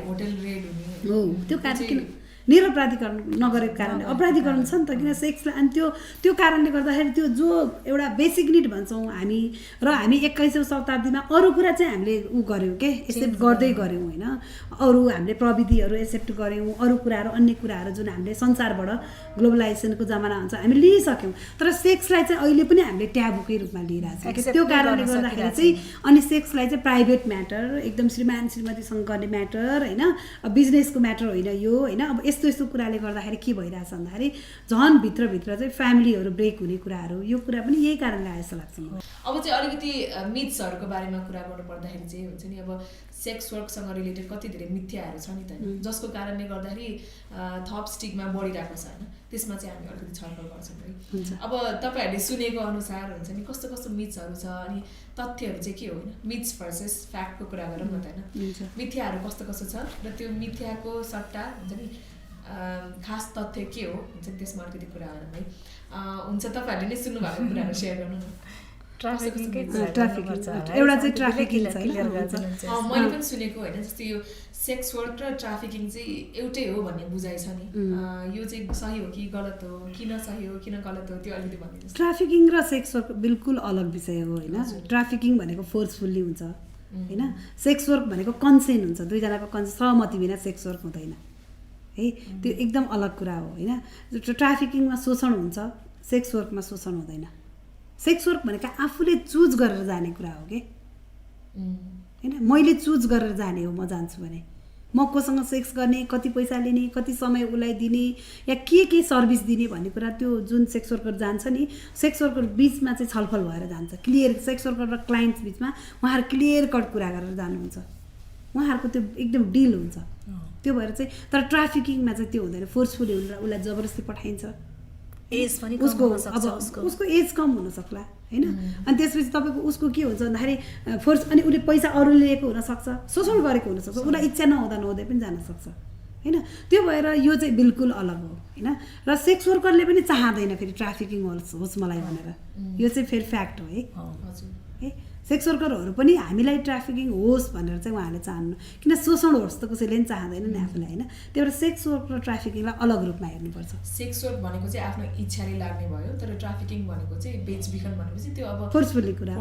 हो। त्यो कारण किन निरपराधीकरण नगरेको कारणले अपराधीकरण छ नि त, किन सेक्सलाई। अनि त्यो कारणले गर्दाखेरि त्यो जो एउटा बेसिक निड भन्छौँ हामी, र हामी 21औं शताब्दीमा अरू कुरा चाहिँ हामीले गऱ्यौँ के, एक्सेप्ट गर्दै गऱ्यौँ होइन। अरू हामीले प्रविधिहरू एक्सेप्ट गऱ्यौँ, अरू कुराहरू अन्य कुराहरू जुन हामीले संसारबाट ग्लोबलाइजेसनको जमाना हुन्छ हामी लिइसक्यौँ। तर सेक्सलाई चाहिँ अहिले पनि हामीले ट्याबुकै रूपमा लिइरहेको छ। त्यो कारणले गर्दाखेरि चाहिँ अनि सेक्सलाई चाहिँ प्राइभेट म्याटर, एकदम श्रीमान श्रीमतीसँग गर्ने म्याटर होइन, बिजनेसको म्याटर होइन यो होइन। अब यस्तो कुराले गर्दाखेरि के भइरहेछ भन्दाखेरि झन् भित्रभित्र चाहिँ फ्यामिलीहरू ब्रेक हुने कुराहरू, यो कुरा पनि यही कारणले आयो जस्तो लाग्छ मलाई। अब चाहिँ अलिकति मिथ्सहरूको बारेमा कुरा गर्नु पर्दाखेरि चाहिँ हुन्छ नि अब सेक्स वर्कसँग रिलेटेड कति धेरै मिथ्याहरू छ नि त, जसको कारणले गर्दाखेरि थप स्टिगमा बढिरहेको छ होइन। त्यसमा चाहिँ हामी अलिकति छलफल गर्छौँ है। अब तपाईँहरूले सुनेको अनुसार हुन्छ नि कस्तो कस्तो मिथ्सहरू छ अनि तथ्यहरू चाहिँ के हो होइन, मिथ्स भर्सेस फ्याक्टको कुरा गरौँ न त होइन। मिथ्याहरू कस्तो कस्तो छ र त्यो मिथ्याको सट्टा हुन्छ नि खास तथ्य के हो हुन्छ नि त्यसमा अलिकति कुरा गरौँ है। हुन्छ तपाईँहरूले नै सुन्नुभएको कुराहरू सेयर गर्नु न। एउटा चाहिँ ट्राफिकिङ छ। मैले पनि सुनेको होइन, जस्तै यो सेक्स वर्क र ट्राफिकिङ चाहिँ एउटै हो भन्ने बुझाइ छ नि, यो चाहिँ सही हो कि गलत हो, किन सही हो किन गलत हो, त्यो अलिकति भनिदिनुहोस्। ट्राफिकिङ र सेक्स वर्क बिल्कुल अलग विषय हो होइन। ट्राफिकिङ भनेको फोर्सफुल्ली हुन्छ होइन, सेक्स वर्क भनेको कन्सेन्ट हुन्छ, दुईजनाको सहमति बिना सेक्स वर्क हुँदैन है। त्यो एकदम अलग कुरा हो होइन। ट्राफिकिङमा शोषण हुन्छ, सेक्स वर्कमा शोषण हुँदैन। सेक्स वर्क भनेको आफूले चुज गरेर जाने कुरा हो कि होइन, मैले चुज गरेर जाने हो, म जान्छु भने म कोसँग सेक्स गर्ने, कति पैसा लिने, कति समय उसलाई दिने या के सर्भिस दिने भन्ने कुरा त्यो जुन सेक्स वर्कर जान्छ नि, सेक्स वर्कर बिचमा चाहिँ छलफल भएर जान्छ। क्लियर सेक्स वर्कर र क्लाइन्ट्स बिचमा उहाँहरू क्लियर कट कुरा गरेर जानुहुन्छ। उहाँहरूको त्यो एकदम डिल हुन्छ। त्यो भएर चाहिँ तर ट्राफिकिङमा चाहिँ त्यो हुँदैन। फोर्सफुली उसलाई जबरजस्ती पठाइन्छ। एज पनि उसको एज कम हुन सक्ला हैन। अनि त्यसपछि तपाईँको उसको के हुन्छ भन्दाखेरि फोर्स, अनि उसले पैसा अरूले लिएको हुनसक्छ, शोषण गरेको हुनसक्छ, उसलाई इच्छा नहुँदै पनि जान सक्छ हैन। त्यो भएर यो चाहिँ बिल्कुल अलग हो हैन। र सेक्स वर्करले पनि चाहँदैन फेरि ट्राफिकिङ होस् मलाई भनेर, यो चाहिँ फेरि फ्याक्ट हो है। सेक्स वर्करहरू पनि हामीलाई ट्राफिकिङ होस् भनेर चाहिँ उहाँहरूले चाहनु, किन शोषण होस् त कसैले पनि चाहँदैन नि आफूलाई हैन। त्यही भएर सेक्स वर्क र ट्राफिकिङलाई अलग रूपमा हेर्नुपर्छ। सेक्स वर्क भनेको चाहिँ आफ्नो इच्छाले लाग्ने भयो, तर ट्राफिकिङ भनेको चाहिँ बेचबिखन भनेपछि त्यो अब फोर्सफुली कुरा,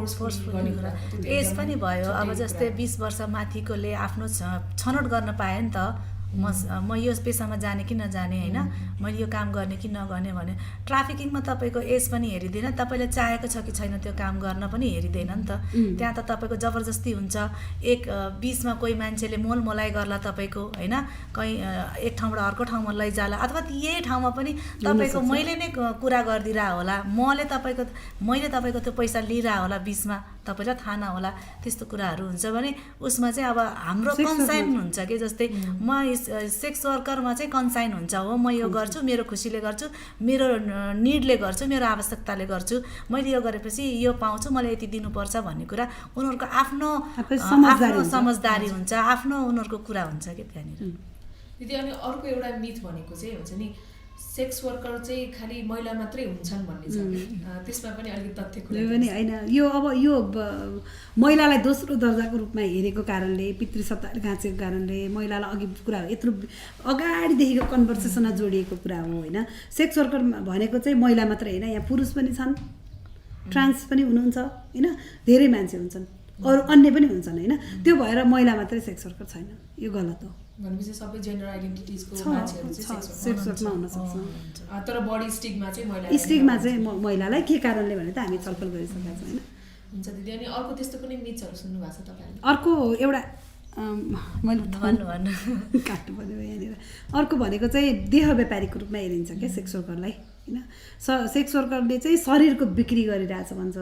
गर्ने कुरा। एज पनि भयो। अब जस्तै 20 वर्ष माथिकोले आफ्नो छनौट गर्न पाए नि त, म यो पेसामा जाने कि नजाने होइन, मैले यो काम गर्ने कि नगर्ने भने। ट्राफिकिङमा तपाईँको एज पनि हेरिँदैन, तपाईँले चाहेको छ कि छैन त्यो काम गर्न पनि हेरिँदैन नि त। त्यहाँ त तपाईँको जबरजस्ती हुन्छ। बिचमा कोही मान्छेले मोलमोलाई गर्ला तपाईँको होइन, कहीँ एक ठाउँबाट अर्को ठाउँमा लैजाला, अथवा यही ठाउँमा पनि तपाईँको मैले नै कुरा गरिदिरह होला, मैले तपाईँको त्यो पैसा लिइरह होला, बिचमा तपाईँलाई थाहा नहोला। त्यस्तो कुराहरू हुन्छ भने उसमा चाहिँ अब हाम्रो कन्साइन हुन्छ कि, जस्तै म सेक्स वर्करमा चाहिँ कन्साइन हुन्छ हो, म यो गर्छु, मेरो खुसीले गर्छु, मेरो निडले गर्छु, मेरो आवश्यकताले गर्छु, मैले यो गरेपछि यो पाउँछु, मलाई यति दिनुपर्छ भन्ने कुरा उनीहरूको आफ्नो समझदारी हुन्छ, आफ्नो उनीहरूको कुरा हुन्छ कि त्यहाँनिर। दिदी अनि अर्को एउटा मिथ भनेको चाहिँ हुन्छ नि, सेक्स वर्कर चाहिँ खालि महिला मात्रै हुन्छन् भन्ने छ, त्यसमा पनि अलिकति तथ्य कुरा पनि होइन। यो अब यो महिलालाई दोस्रो दर्जाको रूपमा हेरेको कारणले, पितृसत्ताले गाँचेको कारणले महिलालाई अघि कुरा यत्रो अगाडिदेखिको कन्भर्सेसनमा जोडिएको कुरा हो होइन। सेक्स वर्कर भनेको चाहिँ महिला मात्रै होइन, यहाँ पुरुष पनि छन्, ट्रान्स पनि हुनुहुन्छ होइन, धेरै मान्छे हुन्छन्, अरू अन्य पनि हुन्छन् होइन। त्यो भएर महिला मात्रै सेक्स वर्कर छैन, यो गलत हो। भनेपछि सबै जेन्डर आइडेन्टिटिजको मान्छेहरू चाहिँ सेक्स वर्कमा हुन सक्छ, तर बडी स्टिगमा चाहिँ महिलालाई के कारणले भने त हामी छलफल गरिसकेका छौँ होइन। हुन्छ दिदी, अनि अर्को त्यस्तो कुनै मिथहरू सुन्नु भएको छ तपाईँले? अर्को एउटा मैले काट्नु पर्यो यहाँनिर। अर्को भनेको चाहिँ देह व्यापारीको रूपमा हेरिन्छ क्या सेक्स वर्करलाई होइन। सेक्स वर्करले चाहिँ शरीरको बिक्री गरिरहेछ भन्छ,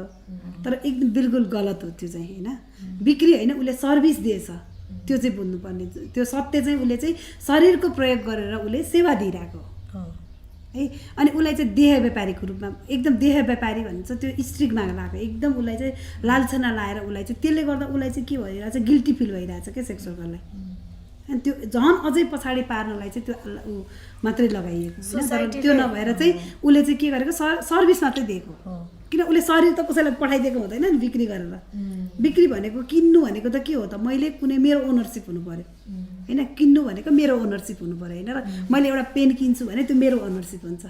तर एकदम बिल्कुल गलत हो त्यो चाहिँ होइन। बिक्री होइन, उसले सर्भिस दिएछ, त्यो चाहिँ बुझ्नुपर्ने। त्यो सत्य चाहिँ उसले चाहिँ शरीरको प्रयोग गरेर उसले सेवा दिइरहेको है। अनि उसलाई चाहिँ देह व्यापारीको रूपमा, एकदम देह व्यापारी भन्छ त्यो स्ट्रिकमा लगाएको, एकदम उसलाई चाहिँ लालछना लाएर उसलाई चाहिँ, त्यसले गर्दा उसलाई चाहिँ के भइरहेछ, गिल्टी फिल भइरहेछ क्या सेक्स वर्करलाई। अनि त्यो झन् अझै पछाडि पार्नलाई चाहिँ त्यो मात्रै लगाइएको होइन। त्यो नभएर चाहिँ उसले चाहिँ के गरेको, सर्भिस मात्रै दिएको, किन उसले शरीर त कसैलाई पठाइदिएको हुँदैन नि बिक्री गरेर। बिक्री भनेको, किन्नु भनेको त के हो त, मैले कुनै मेरो ओनरसिप हुनु पऱ्यो होइन। किन्नु भनेको मेरो ओनरसिप हुनु पऱ्यो होइन। र मैले एउटा पेन किन्छु भने त्यो मेरो ओनरसिप हुन्छ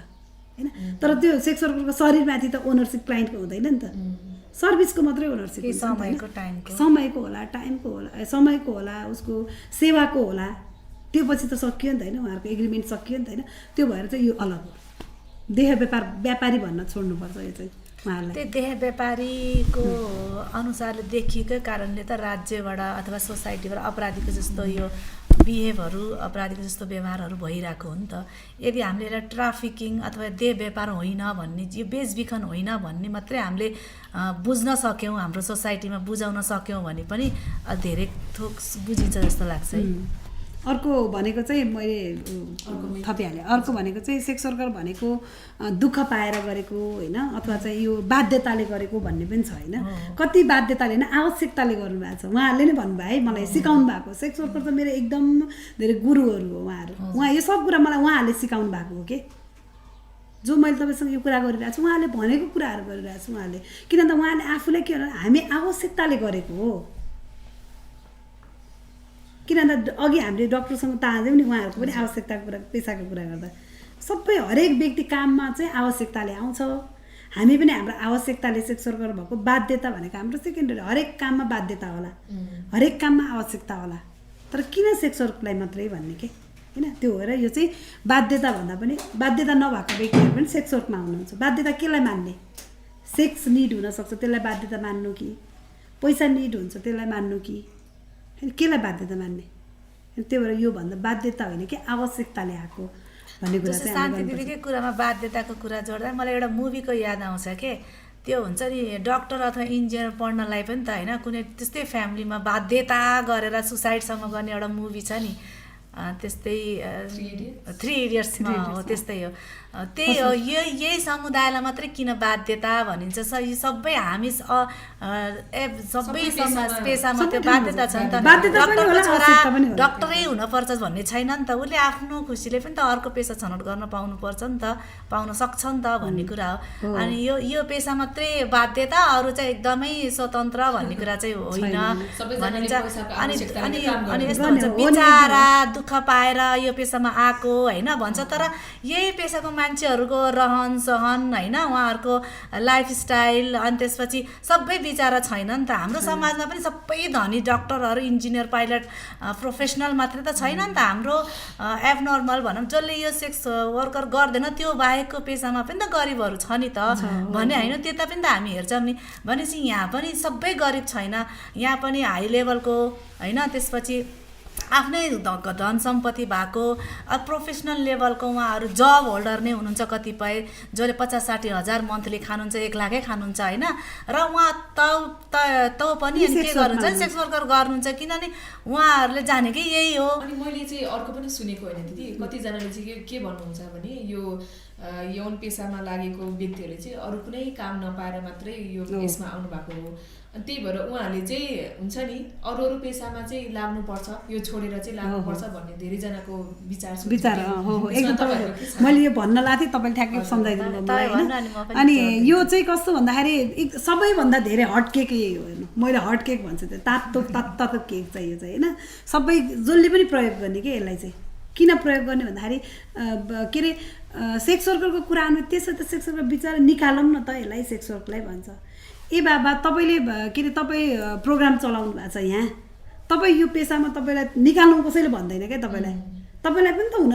होइन। तर त्यो सेक्स वर्करको शरीरमाथि त ओनरसिप क्लाइन्टको हुँदैन नि त, सर्भिसको मात्रै ओनरसिप हुन्छ। समयको होला, टाइमको होला, समयको होला, उसको सेवाको होला, त्यो पछि त सकियो नि त होइन, उहाँहरूको एग्रिमेन्ट सकियो नि त होइन। त्यो भएर चाहिँ यो अलग हो। देह व्यापारी भन्न छोड्नुपर्छ यो चाहिँ उहाँलाई। त्यो देह व्यापारीको अनुसारले देखिएकै कारणले त राज्यबाट अथवा सोसाइटीबाट अपराधीको जस्तो यो बिहेभहरू, अपराधीको जस्तो व्यवहारहरू भइरहेको हो नि त। यदि हामीले यसलाई ट्राफिकिङ अथवा देह व्यापार होइन भन्ने, यो बेचबिखन होइन भन्ने मात्रै हामीले बुझ्न सक्यौँ, हाम्रो सोसाइटीमा बुझाउन सक्यौँ भने पनि धेरै थोक बुझिन्छ जस्तो लाग्छ है। अर्को भनेको चाहिँ मैले थपिहालेँ। अर्को भनेको चाहिँ सेक्स वर्कर भनेको दुःख पाएर गरेको होइन, अथवा चाहिँ यो बाध्यताले गरेको भन्ने पनि छ होइन। कति बाध्यताले होइन, आवश्यकताले गर्नुभएको छ। उहाँहरूले नै भन्नुभयो है, मलाई सिकाउनु भएको। सेक्स वर्कर त मेरो एकदम धेरै गुरुहरू हो उहाँहरू। यो सब कुरा मलाई उहाँहरूले सिकाउनु भएको हो कि, जो मैले तपाईँसँग यो कुरा गरिरहेको छु उहाँले भनेको कुराहरू गरिरहेको छु उहाँले। किनभने उहाँले आफूलाई के भन्नु, हामी आवश्यकताले गरेको हो। किनभने अघि हामीले डक्टरसँग ताँज्यौँ नि, उहाँहरूको पनि आवश्यकताको कुरा, पेसाको कुरा गर्दा सबै हरेक व्यक्ति काममा चाहिँ आवश्यकताले आउँछ। हामी पनि हाम्रो आवश्यकताले सेक्स वर्कर भएको बाध्यता भनेको हाम्रो सेकेन्डरी, हरेक काममा बाध्यता होला, हरेक काममा आवश्यकता होला, तर किन सेक्स वर्कलाई मात्रै भन्ने के होइन। त्यो भएर यो चाहिँ बाध्यता भन्दा पनि, बाध्यता नभएको व्यक्तिहरू पनि सेक्स वर्कमा हुनुहुन्छ। बाध्यता केलाई मान्ने, सेक्स निड हुनसक्छ त्यसलाई बाध्यता मान्नु कि, पैसा निड हुन्छ त्यसलाई मान्नु कि, केलाई बाध्यता मान्ने त्यही भएर योभन्दा बाध्यता होइन कि आवश्यकताले आएको भन्ने कुरा जस्तै चाहिँ शान्ति दिदीकै कुरामा बाध्यताको कुरा जोड्दा मलाई एउटा मुभीको याद आउँछ के त्यो हुन्छ नि डक्टर अथवा इन्जिनियर पढ्नलाई पनि त होइन कुनै त्यस्तै फ्यामिलीमा बाध्यता गरेर सुसाइडसम्म गर्ने एउटा मुभी छ नि त्यस्तै 3 इडियट्समा हो त्यस्तै हो त्यही हो यही समुदायलाई मात्रै किन बाध्यता भनिन्छ यी सबै हामी सबै समाज पेसामा त्यो बाध्यता छ नि त डक्टरको छोरा डक्टरै हुनुपर्छ भन्ने छैन नि त उसले आफ्नो खुसीले पनि त अर्को पेसा छनौट गर्न पाउनुपर्छ नि त पाउन सक्छ नि त भन्ने कुरा हो अनि यो पेसा मात्रै बाध्यता अरू चाहिँ एकदमै स्वतन्त्र भन्ने कुरा चाहिँ होइन भनिन्छ अनि यस्तो हुन्छ बिचारा दुःख पाएर यो पेसामा आएको होइन भन्छ तर यही पेसाको मान्छेहरूको रहन सहन होइन उहाँहरूको लाइफस्टाइल अनि त्यसपछि सबै विचारा छैन नि त हाम्रो समाजमा पनि सबै धनी डक्टरहरू इन्जिनियर पाइलट प्रोफेसनल मात्रै त छैन नि त हाम्रो एबनर्मल भनौँ जसले यो सेक्स वर्कर गर्दैन त्यो बाहेकको पेसामा पनि त गरिबहरू छ नि त भने होइन त्यता पनि त हामी हेर्छौँ नि भनेपछि यहाँ पनि सबै गरिब छैन यहाँ पनि हाई लेभलको होइन त्यसपछि आफ्नै धन सम्पत्ति भएको प्रोफेसनल लेभलको उहाँहरू जब होल्डर नै हुनुहुन्छ कतिपय जसले 50-60 हजार मन्थली खानुहुन्छ 1 लाखै खानुहुन्छ होइन र उहाँ त पनि के गर्नुहुन्छ सेक्स वर्कर गर्नुहुन्छ किनभने उहाँहरूले जानेकै यही हो अनि मैले चाहिँ अर्को पनि सुनेको होइन दिदी कतिजनाले चाहिँ के भन्नुहुन्छ भने यो यौन पेसामा लागेको व्यक्तिहरूले चाहिँ अरू कुनै काम नपाएर मात्रै यो यसमा आउनु भएको हो अनि त्यही भएर उहाँहरूले चाहिँ हुन्छ नि अरू पेसामा चाहिँ लाग्नुपर्छ यो छोडेर चाहिँ लाग्नुपर्छ भन्ने धेरैजनाको विचार हो एकदम मैले यो भन्न लाग्थेँ तपाईँले ठ्याक्कै सम्झाइदिनु भयो होइन अनि यो चाहिँ कस्तो भन्दाखेरि सबैभन्दा धेरै हट केक यही हो हेर्नु मैले हट केक भन्छु त्यो तातो केक चाहिँ यो चाहिँ होइन सबै जसले पनि प्रयोग गर्ने के यसलाई चाहिँ किन प्रयोग गर्ने भन्दाखेरि के अरे सेक्स वर्करको कुरा आउनु त्यसो त सेक्स वर्कर बिचरा निकालौँ न त यसलाई सेक्स वर्कलाई भन्छ ए बाबा तपाईँले के अरे तपाईँ प्रोग्राम चलाउनु भएको छ यहाँ तपाईँ यो पेसामा तपाईँलाई निकाल्नु कसैले भन्दैन क्या तपाईँलाई पनि त हुन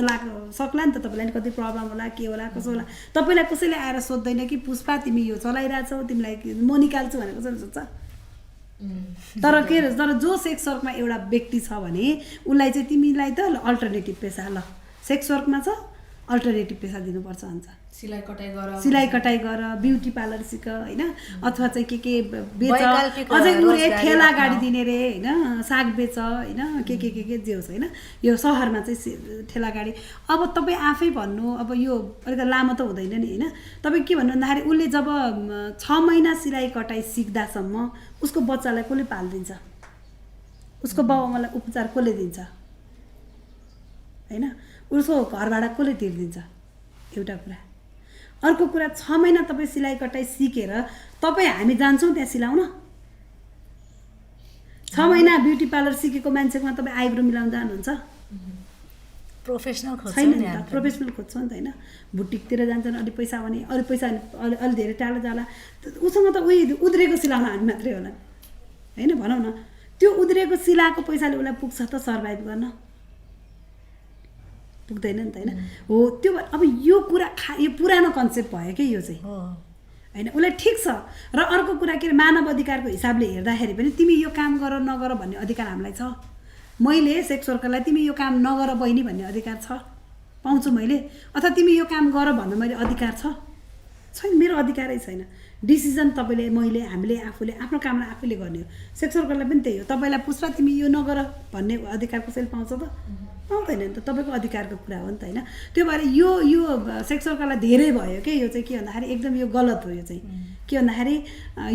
सक्ला नि त तपाईँलाई कति प्रब्लम होला के होला कसो होला तपाईँलाई कसैले आएर सोध्दैन कि पुष्पा तिमी यो चलाइरहेछौ तिमीलाई म निकाल्छु भनेर कसैले सोध्छ तर के तर जो सेक्स वर्कमा एउटा व्यक्ति छ भने उसलाई चाहिँ तिमीलाई त अल्टरनेटिभ पेसा ल सेक्स वर्कमा छ अल्टरनेटिभ पेसा दिनुपर्छ भन्छ सिलाइ कटाइ गर ब्युटी पार्लर सिक होइन अथवा चाहिँ के बेच अझै उनीहरूले ठेला गाडी दिने रे होइन साग बेच होइन के जे होस् होइन यो सहरमा चाहिँ ठेला गाडी अब तपाईँ आफै भन्नु अब यो अलिकति लामो त हुँदैन नि होइन तपाईँ के भन्नु भन्दाखेरि उसले जब 6 महिना सिलाइ कटाइ सिक्दासम्म उसको बच्चालाई कसले पालिदिन्छ उसको बाबुआमालाई उपचार कसले दिन्छ होइन उसको घर भाडा कसले तिर्दिन्छ एउटा कुरा अर्को कुरा 6 महिना तपाईँ सिलाइ कटाइ सिकेर तपाईँ हामी जान्छौँ त्यहाँ सिलाउन 6 महिना ब्युटी पार्लर सिकेको मान्छेकोमा तपाईँ आइब्रो मिलाउन जानुहुन्छ प्रोफेसनल छैन नि त प्रोफेसनल खोज्छ नि त होइन बुटिकतिर जान्छन् अलि पैसा भने अरू पैसा भने अलि धेरै टाढो जाला उसँग त उही उद्रेको सिलाउन हामी मात्रै होला होइन भनौँ न त्यो उद्रेको सिलाएको पैसाले उसलाई पुग्छ त सर्भाइभ गर्न पुग्दैन नि त होइन हो त्यो अब यो कुरा यो पुरानो कन्सेप्ट भयो कि यो चाहिँ होइन उसलाई ठिक छ र अर्को कुरा के अरे मानव अधिकारको हिसाबले हेर्दाखेरि पनि तिमी यो काम गर नगर भन्ने अधिकार हामीलाई छ मैले सेक्स वर्करलाई तिमी यो काम नगर बहिनी भन्ने अधिकार छ पाउँछु मैले अथवा तिमी यो काम गर भन्नु मैले अधिकार छैन मेरो अधिकारै छैन डिसिजन तपाईँले मैले हामीले आफूले आफ्नो कामलाई आफूले गर्ने हो सेक्स वर्करलाई पनि त्यही हो तपाईँलाई पुष्पा तिमी यो नगर भन्ने अधिकार कसैले पाउँछ त पाउँदैन नि त तपाईँको अधिकारको कुरा हो नि त होइन त्यो भएर यो सेक्स वर्करलाई धेरै भयो कि यो चाहिँ के भन्दाखेरि एकदम यो गलत हो यो चाहिँ के भन्दाखेरि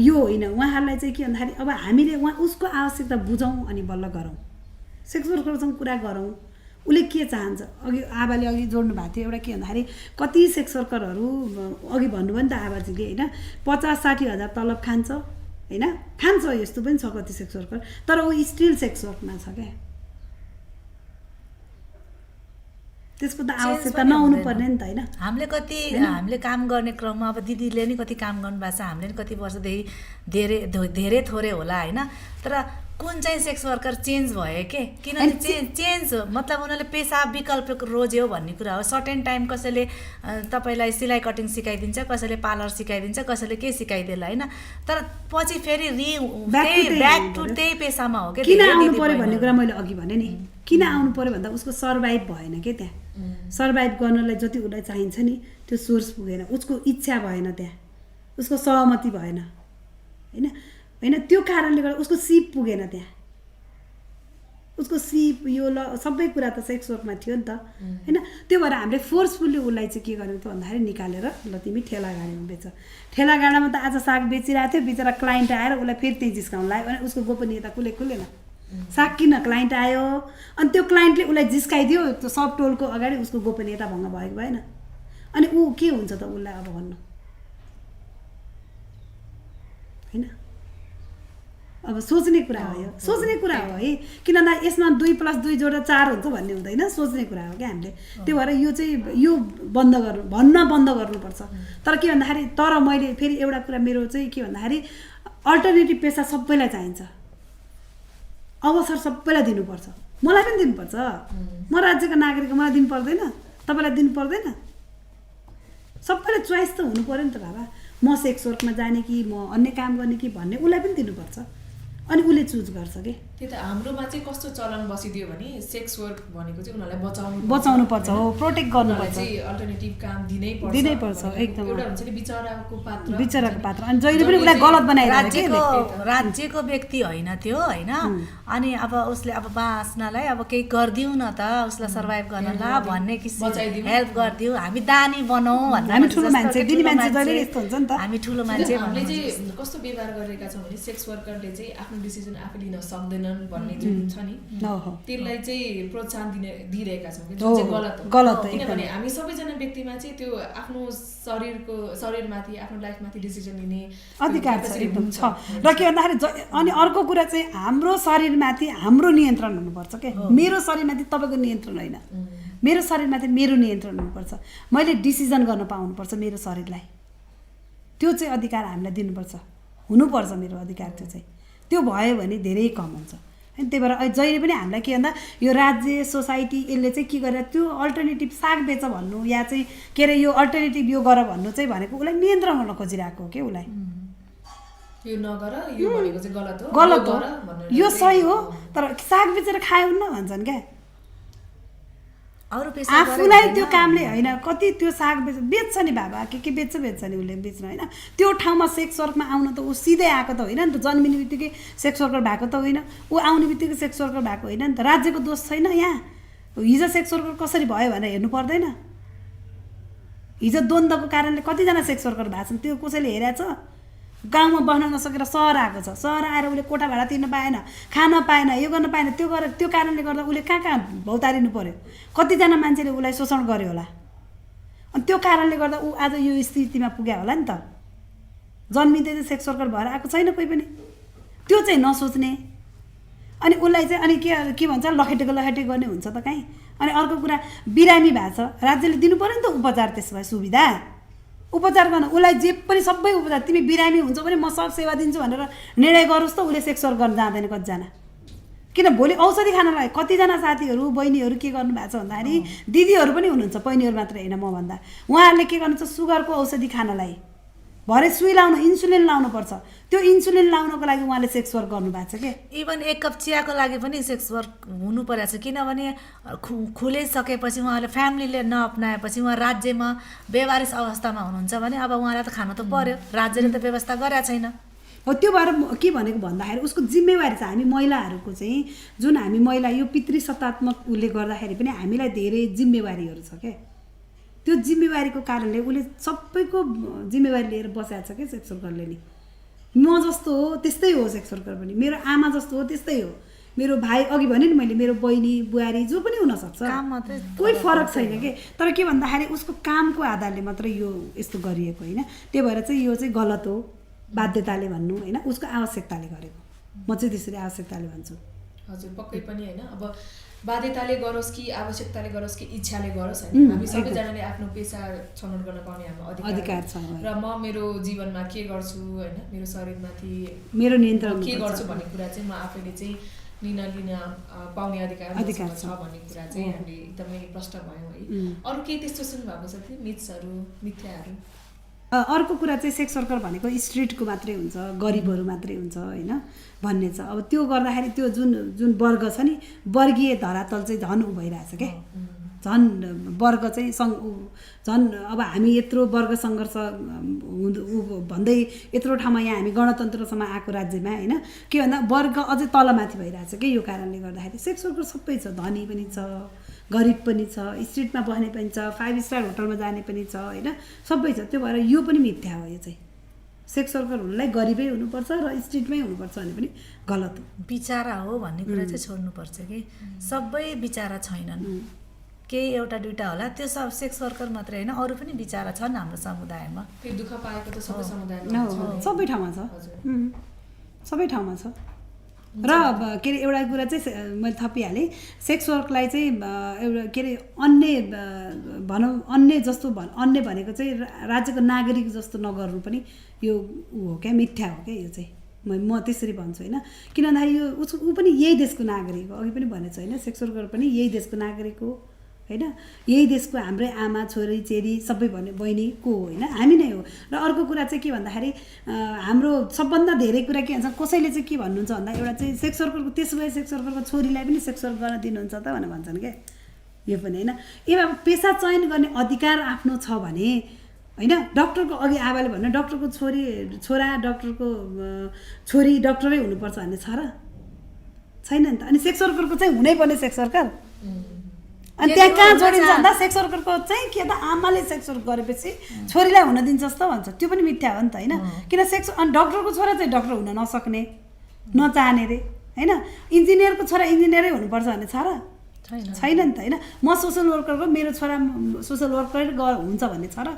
यो होइन उहाँहरूलाई चाहिँ के भन्दाखेरि अब हामीले उसको आवश्यकता बुझौँ अनि बल्ल गरौँ सेक्स वर्करसँग कुरा गरौँ उसले के चाहन्छ आबाले अघि जोड्नु भएको थियो एउटा के भन्दाखेरि कति सेक्स वर्करहरू अघि भन्नुभयो नि त आबाजीले होइन 50-60 हजार तलब खान्छ होइन खान्छ यस्तो पनि छ कति सेक्स वर्कर तर ऊ स्टिल सेक्स वर्कमा छ क्या त्यसको त आवश्यकता नहुनु पर्ने नि त होइन हामीले काम गर्ने क्रममा अब दिदीले नि कति काम गर्नुभएको छ हामीले नि कति वर्षदेखि धेरै थोरै होला होइन तर कुन चाहिँ सेक्स वर्कर चेन्ज भयो के किनभने चेन्ज मतलब उनीहरूले पेसा विकल्प रोज्यो भन्ने कुरा हो। सर्टेन टाइम कसैले तपाईँलाई सिलाइ कटिङ सिकाइदिन्छ, कसैले पार्लर सिकाइदिन्छ, कसैले के सिकाइदिएला होइन, तर पछि फेरि ब्याक टु त्यही पेसामा हो क्या। किन आउनु पर्यो भन्ने कुरा मैले अघि भने नि, किन आउनु पर्यो भन्दा उसको सर्भाइभ भएन क्या, त्यहाँ सर्भाइभ गर्नलाई जति उसलाई चाहिन्छ नि त्यो सोर्स पुगेन, उसको इच्छा भएन, त्यहाँ उसको सहमति भएन होइन, त्यो कारणले गर्दा उसको सिप पुगेन, त्यहाँ उसको सिप यो ल सबै कुरा त सेक्स वर्कमा थियो नि त होइन। त्यो भएर हामीले फोर्सफुल्ली उसलाई चाहिँ के गर्यो त भन्दाखेरि निकालेर ल तिमी ठेलागाडीमा बेच। ठेलागाडामा त आज साग बेचिरहेको थियो, बिचरा क्लाइन्ट आएर उसलाई फेरि त्यही जिस्काउनु लाग्यो भने उसको गोपनीयता खुलेन। साग किन क्लाइन्ट आयो अनि त्यो क्लाइन्टले उसलाई जिस्काइदियो, त्यो सब टोलको अगाडि उसको गोपनीयता भङ्ग भएको भएन। अनि ऊ के हुन्छ त उसलाई अब भन्नु होइन। अब सोच्ने कुरा हो, यो सोच्ने कुरा हो है, किनभने यसमा 2+2 जोडेर 4 हुन्छ भन्ने हुँदैन, सोच्ने कुरा हो क्या हामीले। त्यो भएर यो चाहिँ यो बन्द गर्नुपर्छ। तर के भन्दाखेरि तर मैले फेरि एउटा कुरा मेरो चाहिँ के भन्दाखेरि अल्टरनेटिभ पेसा सबैलाई चाहिन्छ, अवसर सबैलाई दिनुपर्छ, मलाई पनि दिनुपर्छ। म राज्यको नागरिक, मलाई दिनु पर्दैन, तपाईँलाई दिनु पर्दैन, सबैलाई चोइस त हुनु पऱ्यो नि त बाबा। म सेक्स वर्कमा जाने कि म अन्य काम गर्ने कि भन्ने उसलाई पनि दिनुपर्छ, अनि उसले चुज गर्छ कि। त्यही त हाम्रोमा चाहिँ कस्तो चलन बसिदियो भने सेक्स वर्क भनेको चाहिँ उनीहरूलाई बचाउनु पर्छ हो, प्रोटेक्ट गर्नुपर्छ, अल्टरनेटिभ काम दिनै पर्छ एकदम। एउटा हुन्छ नि बिचराको पात्र अनि जहिले पनि उसलाई गलत बनाइरहेको राज्यको व्यक्ति होइन त्यो होइन। अनि अब उसले अब बाँच्नलाई अब केही गरिदिउँ न त, उसलाई सर्भाइभ गर्न ला भन्ने किसिम हेल्प गरिदिउँ, हामी दानी बनाऊ भन्दा हामी ठुलो मान्छे दिने मान्छे जहिले यस्तो हुन्छ नि त। हामी ठुलो मान्छे हामीले चाहिँ कस्तो व्यवहार गरिरहेका छौँ भने सेक्स वर्करले चाहिँ आफ्नो डिसिजन आफै लिन सक्दैनन् भन्ने जुन छ नि त्यसलाई चाहिँ प्रोत्साहन दिइरहेका छौँ, जुन चाहिँ गलत हो। किनभने हामी सबैजना व्यक्तिमा चाहिँ त्यो आफ्नो शरीरमाथि आफ्नो लाइफमाथि डिसिजन लिने अधिकार छ, एकदम छ। र के भन्दाखेरि अनि अर्को कुरा चाहिँ हाम्रो शरीरमाथि हाम्रो नियन्त्रण हुनुपर्छ के। मेरो शरीरमाथि तपाईँको नियन्त्रण होइन, मेरो शरीरमाथि मेरो नियन्त्रण हुनुपर्छ। मैले डिसिजन गर्न पाउनुपर्छ मेरो शरीरलाई, त्यो चाहिँ अधिकार हामीलाई दिनुपर्छ, हुनुपर्छ मेरो अधिकार। त्यो भयो भने धेरै कम हुन्छ होइन। त्यही भएर जहिले पनि हामीलाई के भन्दा यो राज्य सोसाइटी यसले चाहिँ के गरेर त्यो अल्टरनेटिभ साग बेच भन्नु या चाहिँ के अरे यो अल्टरनेटिभ यो गर भन्नु चाहिँ भनेको उसलाई नियन्त्रण गर्न खोजिरहेको हो कि, उसलाई यो नगर यो भनेको चाहिँ गलत हो, यो सही हो, तर साग बेचेर खायो हुन्न भन्छन् क्या। आफूलाई त्यो कामले होइन, कति त्यो साग बेच्छ नि बाबा, के बेच्छ नि उसले बेच्न होइन। त्यो ठाउँमा सेक्स वर्कमा आउन त ऊ सिधै आएको त होइन नि त, जन्मिने बित्तिकै सेक्स वर्कर भएको त होइन, ऊ आउने बित्तिकै सेक्स वर्कर भएको होइन नि त। राज्यको दोष छैन यहाँ, हिजो सेक्स वर्कर कसरी भयो भनेर हेर्नु पर्दैन। हिजो द्वन्द्वको कारणले कतिजना सेक्स वर्कर भएको छन् त्यो कसैले हेरेको छ? गाउँमा बस्न नसकेर सहर आएको छ, सहर आएर उसले कोठा भाडा तिर्न पाएन, खान पाएन, यो गर्न पाएन, त्यो कारणले गर्दा उसले कहाँ भौतारिनु पर्यो, कतिजना मान्छेले उसलाई शोषण गर्यो होला, अनि त्यो कारणले गर्दा ऊ आज यो स्थितिमा पुग्यो होला नि त। जन्मिँदै चाहिँ सेक्स वर्कर भएर आएको छैन कोही पनि, त्यो चाहिँ नसोच्ने। अनि उसलाई चाहिँ अनि के भन्छ लखेटेको गर्ने हुन्छ त कहीँ। अनि अर्को कुरा बिरामी भएको छ, राज्यले दिनु पऱ्यो नि त उपचार, त्यसो भए सुविधा उपचार गर्न उसलाई जे पनि सबै उपचार। तिमी बिरामी हुन्छ भने म सब सेवा दिन्छु भनेर निर्णय गरोस् त उसले सेक्स वर्क गर्न जाँदैन कतिजना। किन भोलि औषधि खानलाई कतिजना साथीहरू बहिनीहरू के गर्नु भएको छ भन्दाखेरि दिदीहरू पनि हुनुहुन्छ, बहिनीहरू मात्र होइन म भन्दा, उहाँहरूले के गर्नुहुन्छ सुगरको औषधि खानलाई भरे सुई लाउनु इन्सुलिन लाउनुपर्छ, त्यो इन्सुलिन लाउनको लागि उहाँले सेक्स वर्क गर्नुभएको छ क्या। इभन एक कप चियाको लागि पनि सेक्स वर्क हुनु परेको छ, किनभने खुलिसकेपछि उहाँले फ्यामिलीले नअपनाएपछि उहाँ राज्यमा बेवारिस अवस्थामा हुनुहुन्छ भने अब उहाँलाई त खानु त पर्यो, राज्यले त व्यवस्था गरेको छैन हो। त्यो भएर के भनेको भन्दाखेरि उसको जिम्मेवारी छ। हामी महिलाहरूको चाहिँ जुन हामी महिला यो पितृसत्तात्मक उसले गर्दाखेरि पनि हामीलाई धेरै जिम्मेवारीहरू छ क्या। त्यो जिम्मेवारीको कारणले उसले सबैको जिम्मेवारी लिएर बसेको छ क्या सेक्स वर्करले नि। म जस्तो हो त्यस्तै हो सेक्स वर्कर पनि, मेरो आमा जस्तो हो त्यस्तै हो, मेरो भाइ अघि भने नि मैले मेरो बहिनी बुहारी जो पनि हुनसक्छ, कोही फरक छैन कि। तर के भन्दाखेरि उसको कामको आधारले मात्र यो यस्तो गरिएको होइन। त्यही भएर चाहिँ यो चाहिँ गलत हो, बाध्यताले भन्नु होइन, उसको आवश्यकताले गरेको। म चाहिँ त्यसरी आवश्यकताले भन्छु। हजुर पक्कै पनि होइन। अब बाध्यताले गरोस् कि आवश्यकताले गरोस् कि इच्छाले गरोस् होइन हामी सबैजनाले आफ्नो पेसा छनौट गर्न पाउने हाम्रो अधिकार छ र म मेरो जीवनमा के गर्छु होइन मेरो शरीरमाथि मेरो नियन्त्रण के गर्छु भन्ने कुरा चाहिँ म आफैले चाहिँ निर्णय लिन पाउने अधिकार छ भन्ने कुरा चाहिँ हामीले एकदमै प्रष्ट भयौँ है अरू केही त्यस्तो सुन्नुभएको छ कि मिथ्सहरू मिथ्याहरू अर्को कुरा चाहिँ सेक्स वर्कर भनेको स्ट्रिटको मात्रै हुन्छ गरिबहरू मात्रै हुन्छ होइन भन्ने छ अब त्यो गर्दाखेरि त्यो जुन वर्ग छ नि वर्गीय धरातल चाहिँ झन् उ भइरहेछ क्या झन् वर्ग चाहिँ झन् अब हामी यत्रो वर्ग सङ्घर्ष भन्दै यत्रो ठाउँमा यहाँ हामी गणतन्त्रसम्म आएको राज्यमा होइन के भन्दा वर्ग अझै तलमाथि भइरहेछ कि यो कारणले गर्दाखेरि सेक्स वर्कर सबै छ धनी पनि छ गरिब पनि छ स्ट्रिटमा बस्ने पनि छ 5 स्टार होटलमा जाने पनि छ होइन सबै छ त्यो भएर यो पनि मिथ्या हो यो चाहिँ सेक्स वर्कर हुनुलाई गरिबै हुनुपर्छ र स्ट्रिटमै हुनुपर्छ भने पनि गलत हो बिचारा हो भन्ने कुरा चाहिँ छोड्नुपर्छ कि सबै बिचारा छैनन् केही एउटा दुईटा होला त्यो सब सेक्स वर्कर मात्रै होइन अरू पनि बिचारा छन् हाम्रो समुदायमा त्यो दुःख पाएको त सबै समुदायमा सबै ठाउँमा छ सबै ठाउँमा छ र के अरे एउटा कुरा चाहिँ मैले थपिहालेँ सेक्स वर्कलाई चाहिँ एउटा के अरे भनौँ अन्य जस्तो अन्य भनेको चाहिँ राज्यको नागरिक जस्तो नगर्नु पनि यो हो क्या मिथ्या हो क्या यो चाहिँ म त्यसरी भन्छु होइन किन भन्दाखेरि यो ऊ पनि यही देशको नागरिक हो अघि पनि भनेको छ होइन सेक्स वर्कर पनि यही देशको नागरिक हो होइन यही देशको हाम्रै आमा छोरी चेली सबै बहिनी को हो होइन हामी नै हो र अर्को कुरा चाहिँ के भन्दाखेरि हाम्रो सबभन्दा धेरै कुरा के भन्छ कसैले चाहिँ के भन्नुहुन्छ भन्दा एउटा चाहिँ सेक्स वर्करको त्यसो भए सेक्स वर्करको छोरीलाई पनि सेक्स वर्क गर्न दिनुहुन्छ त भनेर भन्छन् क्या यो पनि होइन अब पेसा चयन गर्ने अधिकार आफ्नो छ भने होइन डक्टरको अघि आबाले भन्नु डक्टरको छोरा डक्टरको छोरी डक्टरै हुनुपर्छ भन्ने छ र छैन नि त अनि सेक्स वर्करको चाहिँ हुनै पर्ने सेक्स वर्कर अनि त्यहाँ कहाँ जोडिन्छ भन्दा सेक्स वर्करको चाहिँ के त आमाले सेक्स वर्क गरेपछि छोरीलाई हुन दिन्छ जस्तो भन्छ त्यो पनि मिथ्या हो नि त होइन किन सेक्स अनि डक्टरको छोरा चाहिँ डक्टर हुन नसक्ने नचाहने रे होइन इन्जिनियरको छोरा इन्जिनियरै हुनुपर्छ भन्ने छ र छैन नि त होइन म सोसल वर्करको मेरो छोरा सोसल वर्कर हुन्छ भन्ने छ र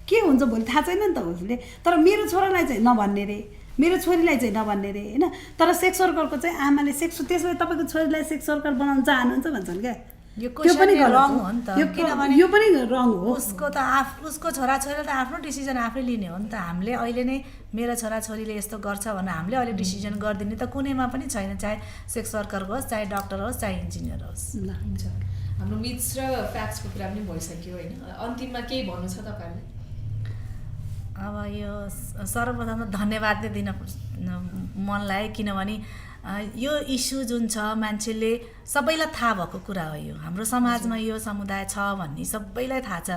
के हुन्छ भोलि थाहा छैन नि त उसले तर मेरो छोरालाई चाहिँ नभन्ने रे मेरो छोरीलाई चाहिँ नभन्ने रे होइन तर सेक्स वर्करको चाहिँ आमाले सेक्स त्यसो भए तपाईँको छोरीलाई सेक्स वर्कर बनाउन चाहनुहुन्छ भन्छन् क्या यो पनि रङ हो नि त किनभने यो पनि रङ हो उसको त उसको छोराछोरीले त आफ्नो डिसिजन आफै लिने हो नि त हामीले अहिले नै मेरो छोराछोरीले यस्तो गर्छ भनेर हामीले अहिले डिसिजन गरिदिने त कुनैमा पनि छैन चाहे सेक्स वर्कर होस् चाहे डक्टर होस् चाहे इन्जिनियर होस् हुन्छ हाम्रो मिथ्स र फ्याक्ट्सको कुरा पनि भइसक्यो होइन अन्तिममा केही भन्नु छ तपाईँहरूले अब यो सर्वप्रथम धन्यवाद नै दिन मन लाग्यो किनभने यो इस्यु जुन छ मान्छेले सबैलाई थाहा भएको कुरा हो यो हाम्रो समाजमा यो समुदाय छ भन्ने सबैलाई थाहा छ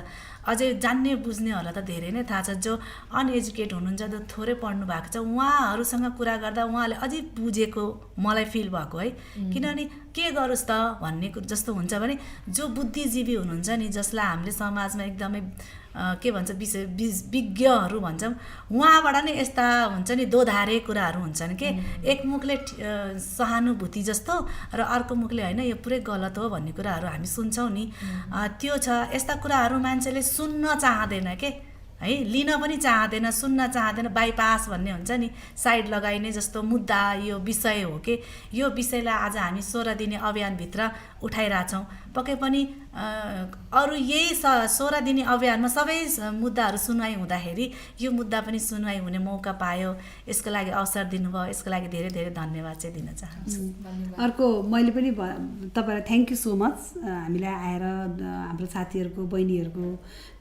अझै जान्ने बुझ्नेहरूलाई त धेरै नै थाहा छ जो अनएजुकेट हुनुहुन्छ जो थोरै पढ्नु भएको छ उहाँहरूसँग कुरा गर्दा उहाँले अझै बुझेको मलाई फिल भएको है किनभने के गरोस् त भन्ने जस्तो हुन्छ भने जो बुद्धिजीवी हुनुहुन्छ नि जसलाई हामीले समाजमा एकदमै के भन्छ विज्ञहरू भन्छौँ उहाँबाट नै यस्ता हुन्छ नि दोधारे कुराहरू हुन्छन् कि एक मुखले सहानुभूति जस्तो र अर्को मुखले होइन यो पुरै गलत हो भन्ने कुराहरू हामी सुन्छौँ नि त्यो छ यस्ता कुराहरू मान्छेले सुन्न चाहँदैन के है लिन पनि चाहँदैन सुन्न चाहँदैन बाइपास भन्ने हुन्छ नि साइड लगाइने जस्तो मुद्दा यो विषय हो कि यो विषयलाई आज हामी 16 दिने अभियानभित्र उठाइरहेछौँ पक्कै पनि अरू यही 16 दिने अभियानमा सबै मुद्दाहरू सुनवाई हुँदाखेरि यो मुद्दा पनि सुनवाई हुने मौका पायो यसको लागि अवसर दिनुभयो यसको लागि धेरै धेरै धन्यवाद चाहिँ दिन चाहन्छु अर्को मैले पनि तपाईँलाई थ्याङ्क यू सो मच हामीलाई आएर हाम्रो साथीहरूको बहिनीहरूको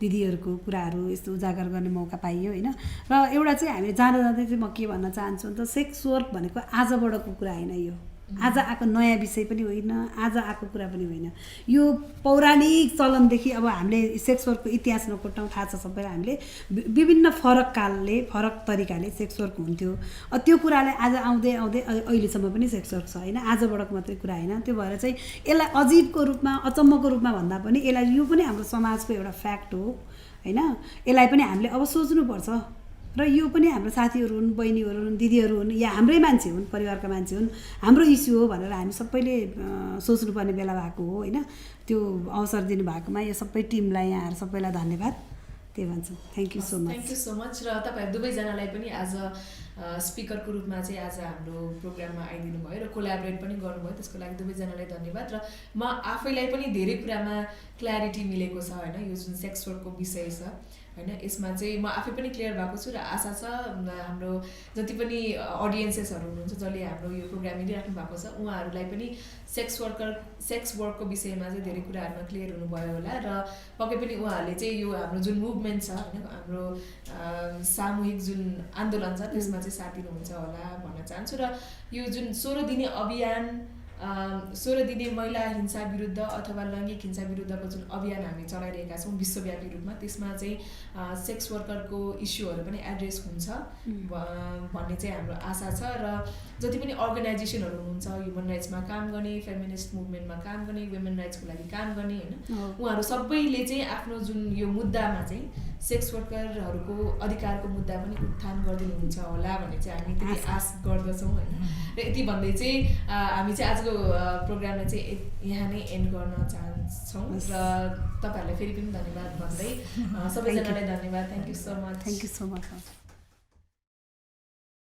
दिदीहरूको कुराहरू यस्तो उजागर गर्ने मौका पाइयो होइन र एउटा चाहिँ हामीले जाँदा जाँदै चाहिँ म के भन्न चाहन्छु त सेक्स वर्क भनेको आजबाटको कुरा होइन यो आज आएको नयाँ विषय पनि होइन आज आएको कुरा पनि होइन यो पौराणिक चलनदेखि अब हामीले सेक्स वर्कको इतिहास नकोट्यौँ थाहा छ सबैलाई हामीले विभिन्न फरक कालले फरक तरिकाले सेक्स वर्क हुन्थ्यो त्यो कुरालाई आज आउँदै आउँदै अहिलेसम्म पनि सेक्स वर्क छ होइन आजबाटको मात्रै कुरा होइन त्यो भएर चाहिँ यसलाई अजीबको रूपमा अचम्मको रूपमा भन्दा पनि यसलाई यो पनि हाम्रो समाजको एउटा फ्याक्ट हो होइन यसलाई पनि हामीले अब सोच्नुपर्छ र यो पनि हाम्रो साथीहरू हुन् बहिनीहरू हुन् दिदीहरू हुन् या हाम्रै मान्छे हुन् परिवारका मान्छे हुन् हाम्रो इस्यु हो भनेर हामी सबैले सोच्नुपर्ने बेला भएको हो होइन त्यो अवसर दिनुभएकोमा यो सबै टिमलाई यहाँहरू सबैलाई धन्यवाद त्यही भन्छौँ। Thank you so much. Thank you so much. र तपाईँहरू दुवैजनालाई पनि एज अ स्पिकरको रूपमा चाहिँ आज हाम्रो प्रोग्राममा आइदिनु भयो र कोल्याबोरेट पनि गर्नुभयो, त्यसको लागि दुवैजनालाई धन्यवाद। र म आफैलाई पनि धेरै कुरामा क्ल्यारिटी मिलेको छ होइन, यो जुन सेक्स वर्कको विषय छ होइन, यसमा चाहिँ म आफै पनि क्लियर भएको छु र आशा छ हाम्रो जति पनि अडियन्सेसहरू हुनुहुन्छ जसले हाम्रो यो प्रोग्राम हेरिराख्नु भएको छ उहाँहरूलाई पनि सेक्स वर्कको विषयमा चाहिँ धेरै कुराहरूमा क्लियर हुनुभयो होला र पक्कै पनि उहाँहरूले चाहिँ यो हाम्रो जुन मुभमेन्ट छ होइन, हाम्रो सामूहिक जुन आन्दोलन छ त्यसमा चाहिँ साथ दिनुहुन्छ होला भन्न चाहन्छु। र यो जुन 16 दिने अभियान 16 दिने महिला हिंसा विरुद्ध अथवा लैङ्गिक हिंसा विरुद्धको जुन अभियान हामी चलाइरहेका छौँ विश्वव्यापी रूपमा, त्यसमा चाहिँ सेक्स वर्करको इस्युहरू पनि एड्रेस हुन्छ भन्ने चाहिँ हाम्रो आशा छ। र जति पनि अर्गनाइजेसनहरू हुनुहुन्छ ह्युमन राइट्समा काम गर्ने, फेमिनिस्ट मुभमेन्टमा काम गर्ने, वुमेन राइट्सको लागि काम गर्ने होइन, उहाँहरू सबैले चाहिँ आफ्नो जुन यो मुद्दामा चाहिँ सेक्स वर्करहरूको अधिकारको मुद्दा पनि उत्थान गरिदिनुहुन्छ होला भन्ने चाहिँ हामी त्यति आश गर्दछौँ होइन। र यति भन्दै चाहिँ हामी चाहिँ आजको प्रोग्रामलाई चाहिँ यहाँ नै एन्ड गर्न चाहन्छौँ र तपाईँहरूलाई फेरि पनि धन्यवाद भन्दै सबैजनालाई धन्यवाद। Thank you so much. Thank you so much.